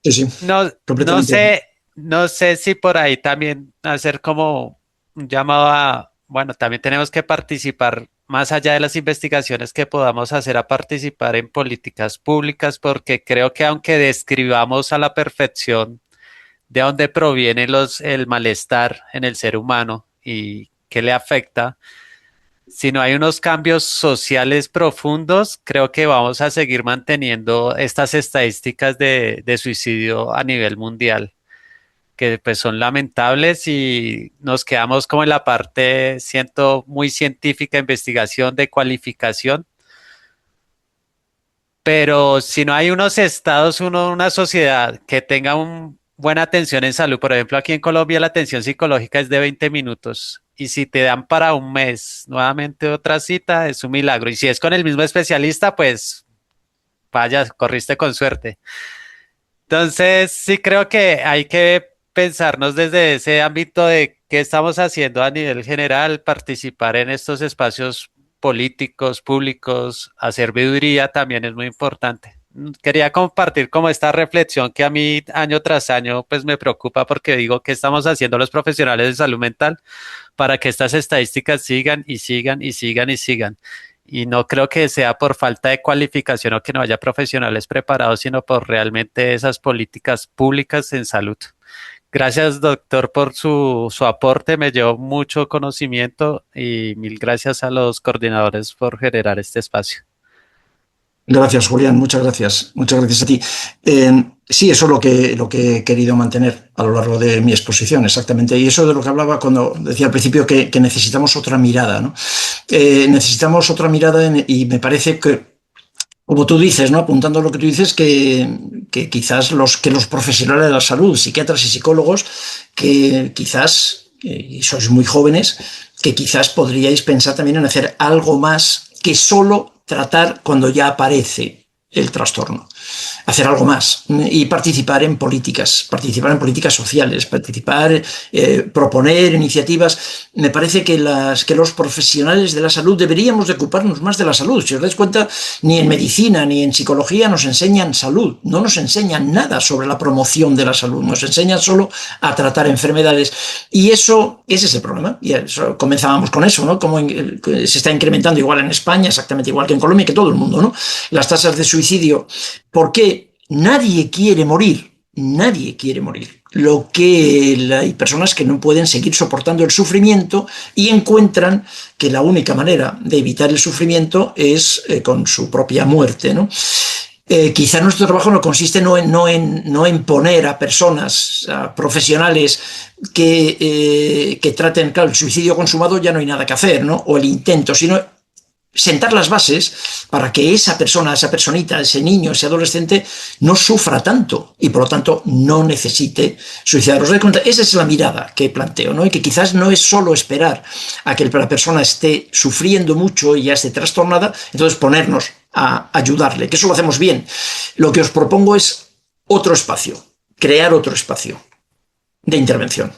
Sí, sí, no, no completamente. sé, no sé si por ahí también hacer como un llamado a, bueno, también tenemos que participar más allá de las investigaciones que podamos hacer a participar en políticas públicas, porque creo que aunque describamos a la perfección de dónde proviene el malestar en el ser humano y qué le afecta, si no hay unos cambios sociales profundos, creo que vamos a seguir manteniendo estas estadísticas de suicidio a nivel mundial, que pues son lamentables y nos quedamos como en la parte, siento, muy científica, investigación, de cualificación, pero si no hay unos estados, una sociedad que tenga buena atención en salud, por ejemplo, aquí en Colombia la atención psicológica es de 20 minutos y si te dan para un mes nuevamente otra cita, es un milagro. Y si es con el mismo especialista, pues vaya, corriste con suerte. Entonces, sí creo que hay que pensarnos desde ese ámbito de qué estamos haciendo a nivel general, participar en estos espacios políticos, públicos, hacer veeduría también es muy importante. Quería compartir como esta reflexión que a mí año tras año pues me preocupa porque digo qué estamos haciendo los profesionales de salud mental para que estas estadísticas sigan y sigan y sigan y sigan. Y no creo que sea por falta de cualificación o que no haya profesionales preparados, sino por realmente esas políticas públicas en salud. Gracias, doctor, por su aporte. Me llevó mucho conocimiento y mil gracias a los coordinadores por generar este espacio. Gracias, Julián, muchas gracias. Muchas gracias a ti. Sí, eso es lo que he querido mantener a lo largo de mi exposición, exactamente. Y eso de lo que hablaba cuando decía al principio que necesitamos otra mirada, ¿no? Necesitamos otra mirada y me parece que, como tú dices, ¿no? Apuntando a lo que tú dices, que quizás los profesionales de la salud, psiquiatras y psicólogos, que quizás, y sois muy jóvenes, que quizás podríais pensar también en hacer algo más que solo tratar cuando ya aparece el trastorno. Hacer algo más y participar en políticas sociales, proponer iniciativas. Me parece que los profesionales de la salud deberíamos de ocuparnos más de la salud. Si os dais cuenta, ni en medicina ni en psicología nos enseñan salud, no nos enseñan nada sobre la promoción de la salud, nos enseñan solo a tratar enfermedades. Y ese es el problema. Y eso, comenzábamos con eso, ¿no? Como se está incrementando igual en España, exactamente igual que en Colombia, que todo el mundo, ¿no? Las tasas de suicidio. ¿Por qué? Nadie quiere morir, nadie quiere morir. Hay personas que no pueden seguir soportando el sufrimiento y encuentran que la única manera de evitar el sufrimiento es con su propia muerte, ¿no? Quizá nuestro trabajo no consiste no en poner a personas, a profesionales que traten, claro, el suicidio consumado ya no hay nada que hacer, ¿no? O el intento, sino sentar las bases para que esa persona, esa personita, ese niño, ese adolescente no sufra tanto y por lo tanto no necesite suicidarse. Esa es la mirada que planteo, ¿no? Y que quizás no es solo esperar a que la persona esté sufriendo mucho y ya esté trastornada, entonces ponernos a ayudarle, que eso lo hacemos bien. Lo que os propongo es otro espacio, crear otro espacio de intervención.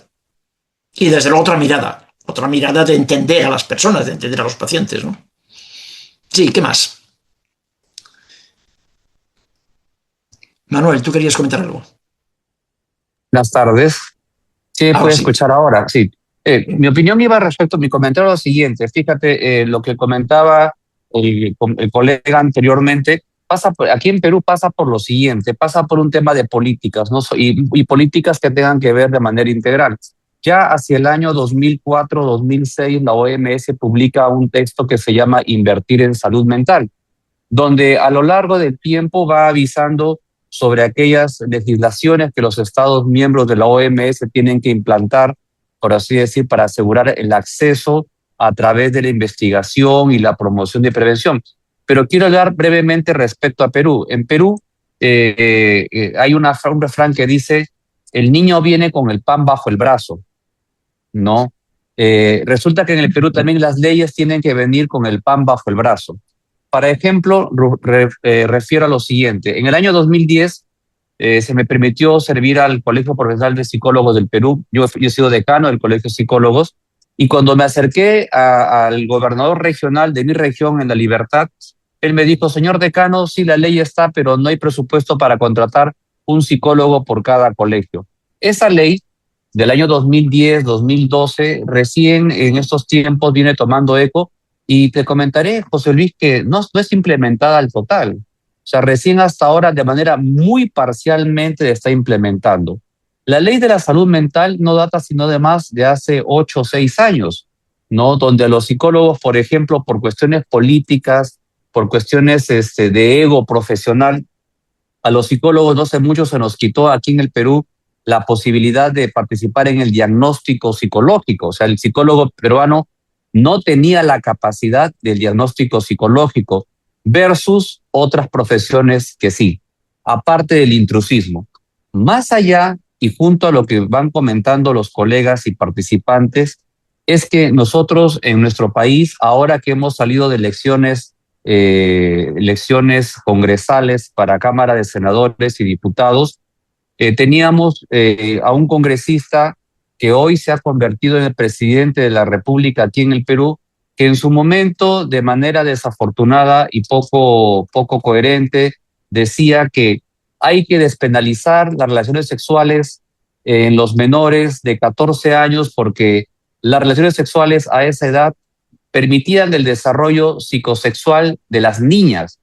Y desde luego otra mirada de entender a las personas, de entender a los pacientes, ¿no? Sí, ¿qué más? Manuel, ¿tú querías comentar algo? Buenas tardes. Sí, me Ahora puede sí. escuchar ahora. Sí. Mi opinión iba respecto a mi comentario a lo siguiente. Fíjate, lo que comentaba el colega anteriormente, aquí en Perú pasa por lo siguiente, pasa por un tema de políticas, ¿no? Y políticas que tengan que ver de manera integral. Ya hacia el año 2004-2006, la OMS publica un texto que se llama Invertir en Salud Mental, donde a lo largo del tiempo va avisando sobre aquellas legislaciones que los Estados miembros de la OMS tienen que implantar, por así decir, para asegurar el acceso a través de la investigación y la promoción de prevención. Pero quiero hablar brevemente respecto a Perú. En Perú hay un refrán que dice, el niño viene con el pan bajo el brazo, ¿no? Resulta que en el Perú también las leyes tienen que venir con el pan bajo el brazo. Para ejemplo, refiero a lo siguiente. En el año 2010 se me permitió servir al Colegio Profesional de Psicólogos del Perú. Yo he sido decano del Colegio de Psicólogos, y cuando me acerqué al gobernador regional de mi región en La Libertad, él me dijo, señor decano, sí, la ley está, pero no hay presupuesto para contratar un psicólogo por cada colegio. Esa ley del año 2010, 2012, recién en estos tiempos viene tomando eco, y te comentaré, José Luis, que no es implementada al total. O sea, recién hasta ahora de manera muy parcialmente está implementando. La ley de la salud mental no data sino de más de hace 8 o 6 años, ¿no? Donde a los psicólogos, por ejemplo, por cuestiones políticas, por cuestiones de ego profesional, a los psicólogos no hace mucho se nos quitó aquí en el Perú la posibilidad de participar en el diagnóstico psicológico. O sea, el psicólogo peruano no tenía la capacidad del diagnóstico psicológico versus otras profesiones que sí, aparte del intrusismo. Más allá, y junto a lo que van comentando los colegas y participantes, es que nosotros en nuestro país, ahora que hemos salido de elecciones congresales para Cámara de Senadores y Diputados, teníamos a un congresista que hoy se ha convertido en el presidente de la República aquí en el Perú, que en su momento, de manera desafortunada y poco coherente, decía que hay que despenalizar las relaciones sexuales en los menores de 14 años porque las relaciones sexuales a esa edad permitían el desarrollo psicosexual de las niñas.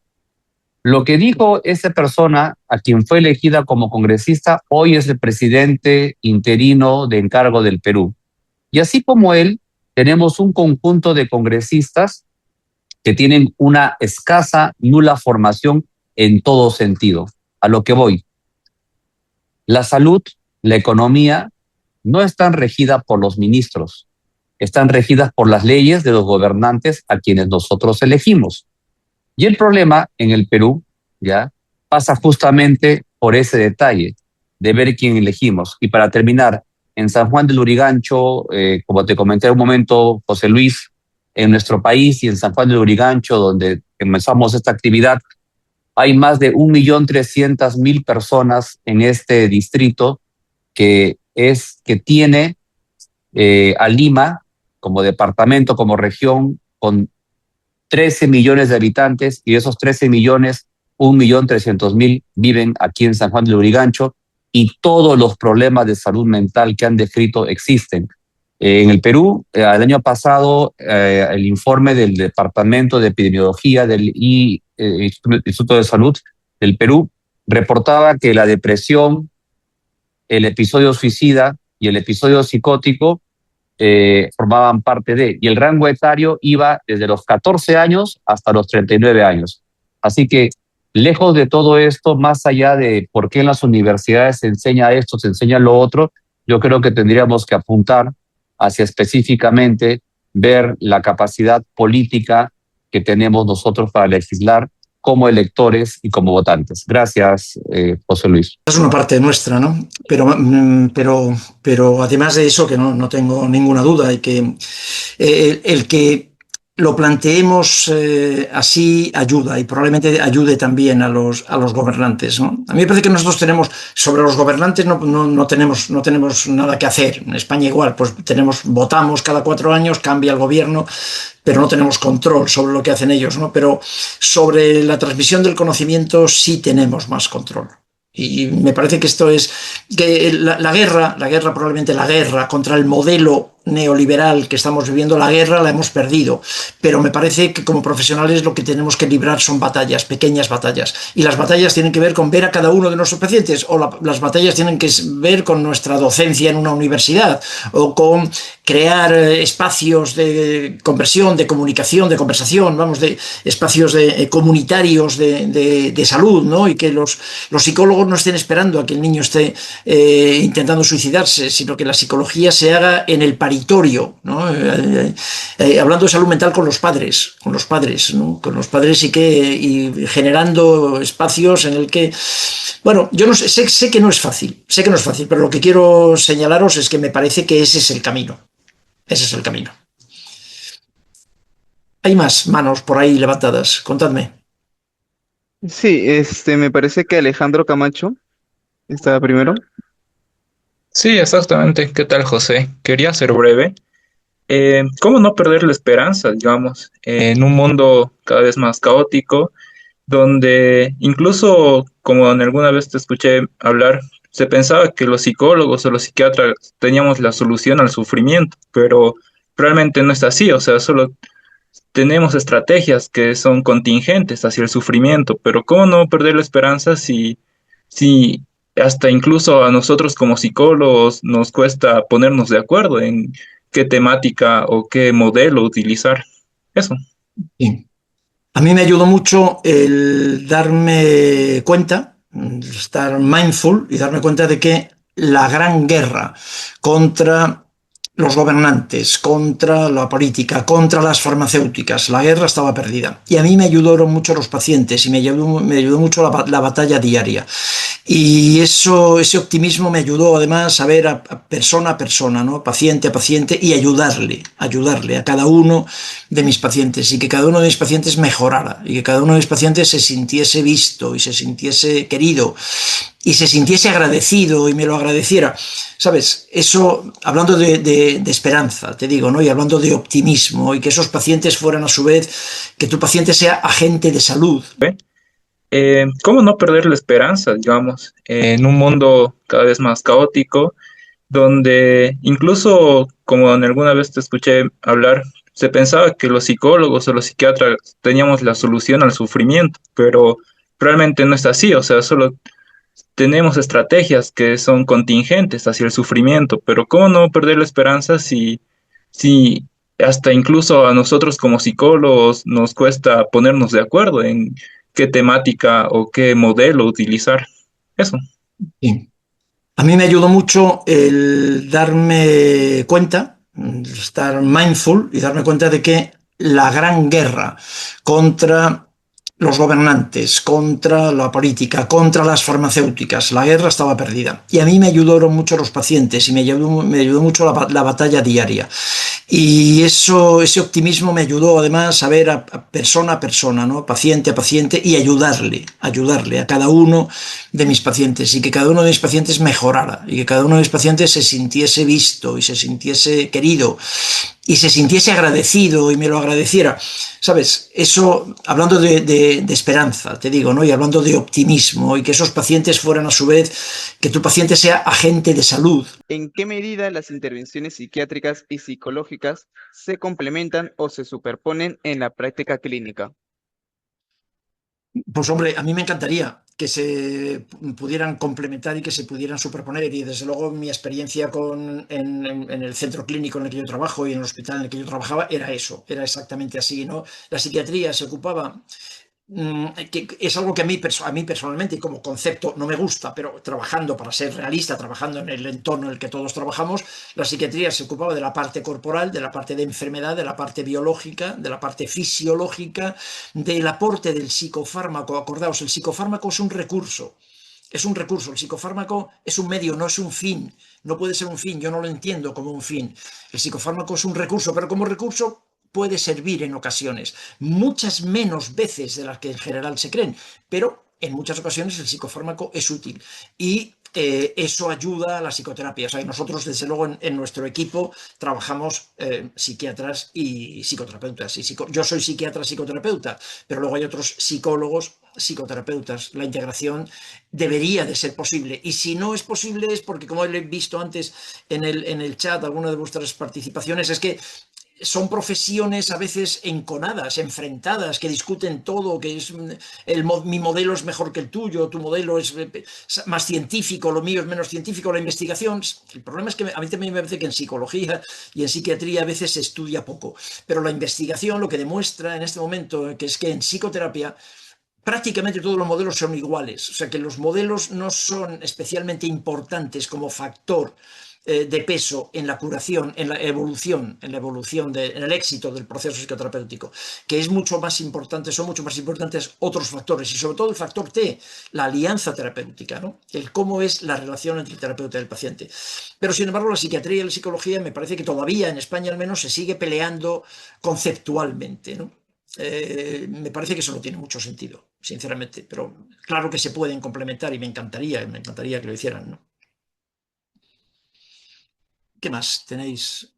Lo que dijo esa persona, a quien fue elegida como congresista, hoy es el presidente interino de encargo del Perú. Y así como él, tenemos un conjunto de congresistas que tienen una escasa, nula formación en todo sentido. A lo que voy, la salud, la economía, no están regidas por los ministros, están regidas por las leyes de los gobernantes a quienes nosotros elegimos. Y el problema en el Perú, ya, pasa justamente por ese detalle de ver quién elegimos. Y para terminar, en San Juan del Lurigancho, como te comenté en un momento, José Luis, en nuestro país y en San Juan del Lurigancho, donde comenzamos esta actividad, hay más de 1.300.000 personas en este distrito que tiene a Lima como departamento, como región, con 13 millones de habitantes, y de esos 13 millones, 1.300.000 viven aquí en San Juan del Lurigancho, y todos los problemas de salud mental que han descrito existen. En el Perú, el año pasado, el informe del Departamento de Epidemiología del Instituto de Salud del Perú reportaba que la depresión, el episodio suicida y el episodio psicótico formaban parte de, y el rango etario iba desde los 14 años hasta los 39 años. Así que, lejos de todo esto, más allá de por qué en las universidades se enseña esto, se enseña lo otro, yo creo que tendríamos que apuntar hacia específicamente ver la capacidad política que tenemos nosotros para legislar como electores y como votantes. Gracias, José Luis. Es una parte nuestra, ¿no? Pero además de eso, que no tengo ninguna duda, y que el que lo planteemos así ayuda, y probablemente ayude también a los gobernantes, ¿no? A mí me parece que nosotros tenemos, sobre los gobernantes no tenemos nada que hacer. En España igual, pues votamos cada 4 años, cambia el gobierno, pero no tenemos control sobre lo que hacen ellos, ¿no? Pero sobre la transmisión del conocimiento sí tenemos más control. Y me parece que esto es que la guerra, probablemente la guerra contra el modelo neoliberal que estamos viviendo, la guerra la hemos perdido, pero me parece que como profesionales lo que tenemos que librar son batallas, pequeñas batallas, y las batallas tienen que ver con ver a cada uno de nuestros pacientes, o las batallas tienen que ver con nuestra docencia en una universidad, o con crear espacios de conversión, de comunicación, de conversación, de espacios comunitarios de salud, ¿no? Y que los psicólogos no estén esperando a que el niño esté intentando suicidarse, sino que la psicología se haga en el paritario premonitorio, ¿no? Hablando de salud mental con los padres, ¿no? Con los padres y generando espacios en el que, bueno, yo no sé, sé que no es fácil, pero lo que quiero señalaros es que me parece que ese es el camino, ese es el camino. Hay más manos por ahí levantadas, contadme. Sí, me parece que Alejandro Camacho estaba primero. Sí, exactamente. ¿Qué tal, José? Quería ser breve. ¿Cómo no perder la esperanza, digamos, en un mundo cada vez más caótico, donde incluso, como en alguna vez te escuché hablar, se pensaba que los psicólogos o los psiquiatras teníamos la solución al sufrimiento, pero realmente no es así, o sea, solo tenemos estrategias que son contingentes hacia el sufrimiento, pero ¿cómo no perder la esperanza si hasta incluso a nosotros como psicólogos nos cuesta ponernos de acuerdo en qué temática o qué modelo utilizar? Eso. Sí. A mí me ayudó mucho el darme cuenta, estar mindful y darme cuenta de que la gran guerra contra los gobernantes, contra la política, contra las farmacéuticas, la guerra estaba perdida. Y a mí me ayudaron mucho los pacientes y me ayudó mucho la batalla diaria. Y ese optimismo me ayudó además a ver a persona, ¿no? Paciente a paciente y ayudarle a cada uno de mis pacientes y que cada uno de mis pacientes mejorara y que cada uno de mis pacientes se sintiese visto y se sintiese querido y se sintiese agradecido y me lo agradeciera. ¿Sabes? Eso, hablando de esperanza, te digo, ¿no? Y hablando de optimismo y que esos pacientes fueran a su vez, que tu paciente sea agente de salud. ¿Cómo no perder la esperanza, digamos, en un mundo cada vez más caótico, donde incluso, como en alguna vez te escuché hablar, se pensaba que los psicólogos o los psiquiatras teníamos la solución al sufrimiento, pero realmente no es así, o sea, solo tenemos estrategias que son contingentes hacia el sufrimiento, pero ¿cómo no perder la esperanza si hasta incluso a nosotros como psicólogos nos cuesta ponernos de acuerdo en qué temática o qué modelo utilizar? Eso. Sí. A mí me ayudó mucho el darme cuenta, estar mindful y darme cuenta de que la gran guerra contra los gobernantes, contra la política, contra las farmacéuticas, la guerra estaba perdida. Y a mí me ayudaron mucho los pacientes y me ayudó mucho la batalla diaria. Y ese optimismo me ayudó además a ver a persona, ¿no? Paciente a paciente y ayudarle a cada uno de mis pacientes y que cada uno de mis pacientes mejorara y que cada uno de mis pacientes se sintiese visto y se sintiese querido y se sintiese agradecido y me lo agradeciera. ¿Sabes? Eso, hablando de esperanza, te digo, ¿no? Y hablando de optimismo y que esos pacientes fueran a su vez, que tu paciente sea agente de salud. ¿En qué medida las intervenciones psiquiátricas y psicológicas se complementan o se superponen en la práctica clínica? Pues hombre, a mí me encantaría que se pudieran complementar y que se pudieran superponer. Y desde luego mi experiencia en el centro clínico en el que yo trabajo y en el hospital en el que yo trabajaba era eso, era exactamente así, ¿no? La psiquiatría se ocupaba que es algo que a mí personalmente y como concepto no me gusta, pero trabajando, para ser realista, trabajando en el entorno en el que todos trabajamos, la psiquiatría se ocupaba de la parte corporal, de la parte de enfermedad, de la parte biológica, de la parte fisiológica, del aporte del psicofármaco. Acordaos, el psicofármaco es un recurso. Es un recurso, el psicofármaco es un medio, no es un fin, no puede ser un fin, yo no lo entiendo como un fin. El psicofármaco es un recurso, pero como recurso puede servir en ocasiones, muchas menos veces de las que en general se creen, pero en muchas ocasiones el psicofármaco es útil y eso ayuda a la psicoterapia. O sea, nosotros, desde luego, en nuestro equipo trabajamos psiquiatras y psicoterapeutas. Yo soy psiquiatra psicoterapeuta, pero luego hay otros psicólogos psicoterapeutas. La integración debería de ser posible. Y si no es posible es porque, como he visto antes en el chat, alguna de vuestras participaciones, es que son profesiones a veces enconadas, enfrentadas, que discuten todo, que es mi modelo es mejor que el tuyo, tu modelo es más científico, lo mío es menos científico, la investigación. El problema es que a mí también me parece que en psicología y en psiquiatría a veces se estudia poco, pero la investigación lo que demuestra en este momento que es que en psicoterapia prácticamente todos los modelos son iguales, o sea que los modelos no son especialmente importantes como factor de peso en la curación, en la evolución, en el éxito del proceso psicoterapéutico, que es mucho más importante, son mucho más importantes otros factores, y sobre todo el factor T, la alianza terapéutica, ¿no? El cómo es la relación entre el terapeuta y el paciente. Pero sin embargo, la psiquiatría y la psicología me parece que todavía, en España al menos, se sigue peleando conceptualmente, ¿no? Me parece que eso no tiene mucho sentido, sinceramente, pero claro que se pueden complementar y me encantaría que lo hicieran, ¿no? ¿Qué más tenéis?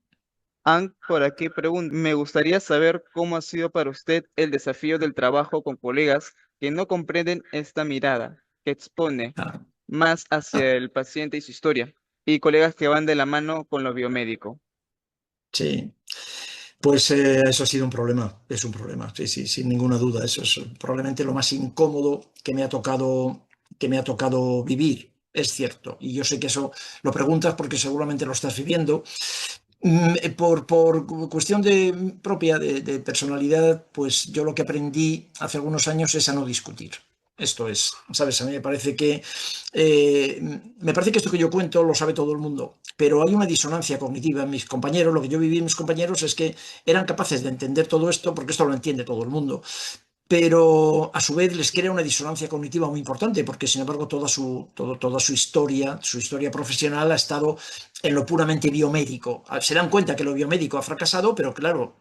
Ank por aquí pregunta, me gustaría saber cómo ha sido para usted el desafío del trabajo con colegas que no comprenden esta mirada, que expone Ah, más ah, hacia el paciente y su historia, y colegas que van de la mano con lo biomédico. sí, pues eso ha sido es un problema, sí, sí, sin ninguna duda, eso es probablemente lo más incómodo que me ha tocado vivir, es cierto, y yo sé que eso lo preguntas porque seguramente lo estás viviendo. Por cuestión propia de personalidad, pues yo lo que aprendí hace algunos años es a no discutir. Esto es, ¿sabes? A mí me parece que esto que yo cuento lo sabe todo el mundo, pero hay una disonancia cognitiva en mis compañeros. Lo que yo viví en mis compañeros es que eran capaces de entender todo esto, porque esto lo entiende todo el mundo, pero a su vez les crea una disonancia cognitiva muy importante, porque sin embargo toda su historia profesional ha estado en lo puramente biomédico. Se dan cuenta que lo biomédico ha fracasado, pero claro,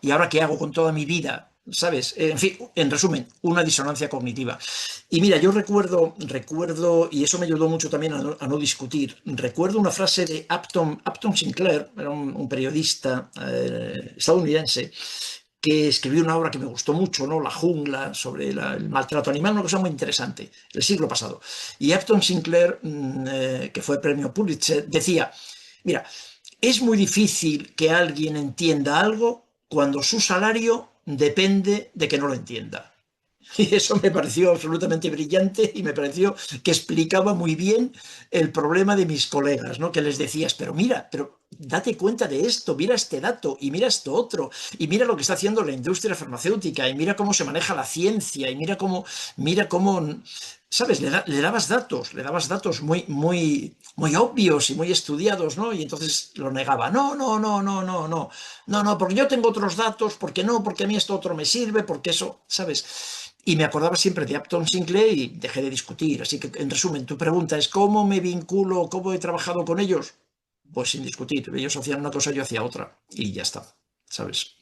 ¿y ahora qué hago con toda mi vida? ¿Sabes? En fin, en resumen, una disonancia cognitiva. Y mira, yo recuerdo, y eso me ayudó mucho también a no discutir, recuerdo una frase de Upton Sinclair, era un periodista estadounidense, que escribió una obra que me gustó mucho, ¿no? La jungla, sobre el maltrato animal, una cosa muy interesante, el siglo pasado. Y Upton Sinclair, que fue premio Pulitzer, decía, mira, es muy difícil que alguien entienda algo cuando su salario depende de que no lo entienda. Y eso me pareció absolutamente brillante y me pareció que explicaba muy bien el problema de mis colegas, ¿no? Que les decías, pero mira, pero date cuenta de esto, mira este dato y mira esto otro, y mira lo que está haciendo la industria farmacéutica, y mira cómo se maneja la ciencia, y mira cómo, ¿sabes? Le dabas datos muy obvios y muy estudiados, ¿no? Y entonces lo negaba. No, porque yo tengo otros datos, porque a mí esto otro me sirve, porque eso, ¿sabes? Y me acordaba siempre de Upton Sinclair y dejé de discutir. Así que, en resumen, tu pregunta es ¿cómo me vinculo, cómo he trabajado con ellos? Pues sin discutir. Ellos hacían una cosa, yo hacía otra. Y ya está, ¿sabes?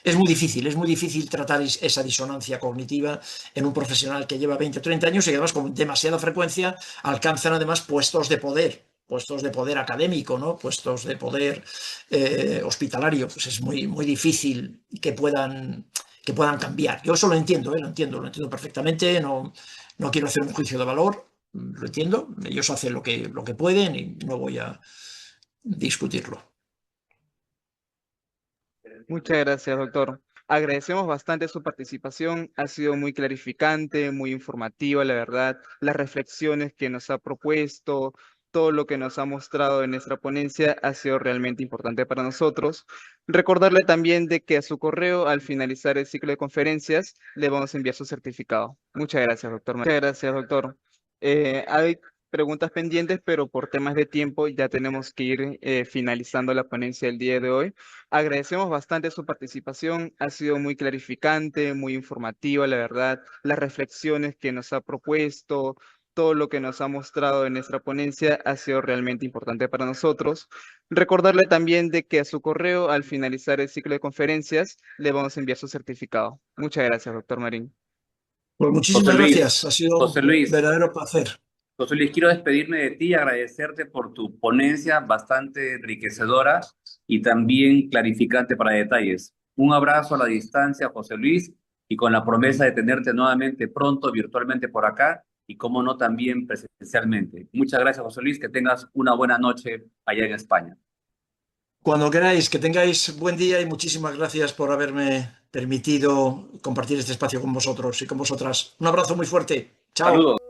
Es muy difícil tratar esa disonancia cognitiva en un profesional que lleva 20 o 30 años y que además con demasiada frecuencia alcanzan además puestos de poder académico, ¿no? Puestos de poder hospitalario. Pues es muy difícil que puedan cambiar. Yo eso lo entiendo perfectamente, no quiero hacer un juicio de valor, lo entiendo, ellos hacen lo que pueden y no voy a discutirlo. Muchas gracias, doctor. Agradecemos bastante su participación, ha sido muy clarificante, muy informativa, la verdad, las reflexiones que nos ha propuesto, todo lo que nos ha mostrado en nuestra ponencia ha sido realmente importante para nosotros. Recordarle también de que a su correo, al finalizar el ciclo de conferencias, le vamos a enviar su certificado. Muchas gracias, doctor. Muchas gracias, doctor. Hay preguntas pendientes, pero por temas de tiempo ya tenemos que ir finalizando la ponencia del día de hoy. Agradecemos bastante su participación, ha sido muy clarificante, muy informativa, la verdad, las reflexiones que nos ha propuesto, todo lo que nos ha mostrado en nuestra ponencia ha sido realmente importante para nosotros. Recordarle también de que a su correo, al finalizar el ciclo de conferencias, le vamos a enviar su certificado. Muchas gracias, doctor Marín. Pues José muchísimas Luis, gracias, ha sido José un Luis, verdadero placer. José Luis, quiero despedirme de ti y agradecerte por tu ponencia bastante enriquecedora y también clarificante para detalles. Un abrazo a la distancia, José Luis, y con la promesa de tenerte nuevamente pronto virtualmente por acá y, como no, también presencialmente. Muchas gracias, José Luis, que tengas una buena noche allá en España. Cuando queráis, que tengáis buen día y muchísimas gracias por haberme permitido compartir este espacio con vosotros y con vosotras. Un abrazo muy fuerte. Chao. Saludos.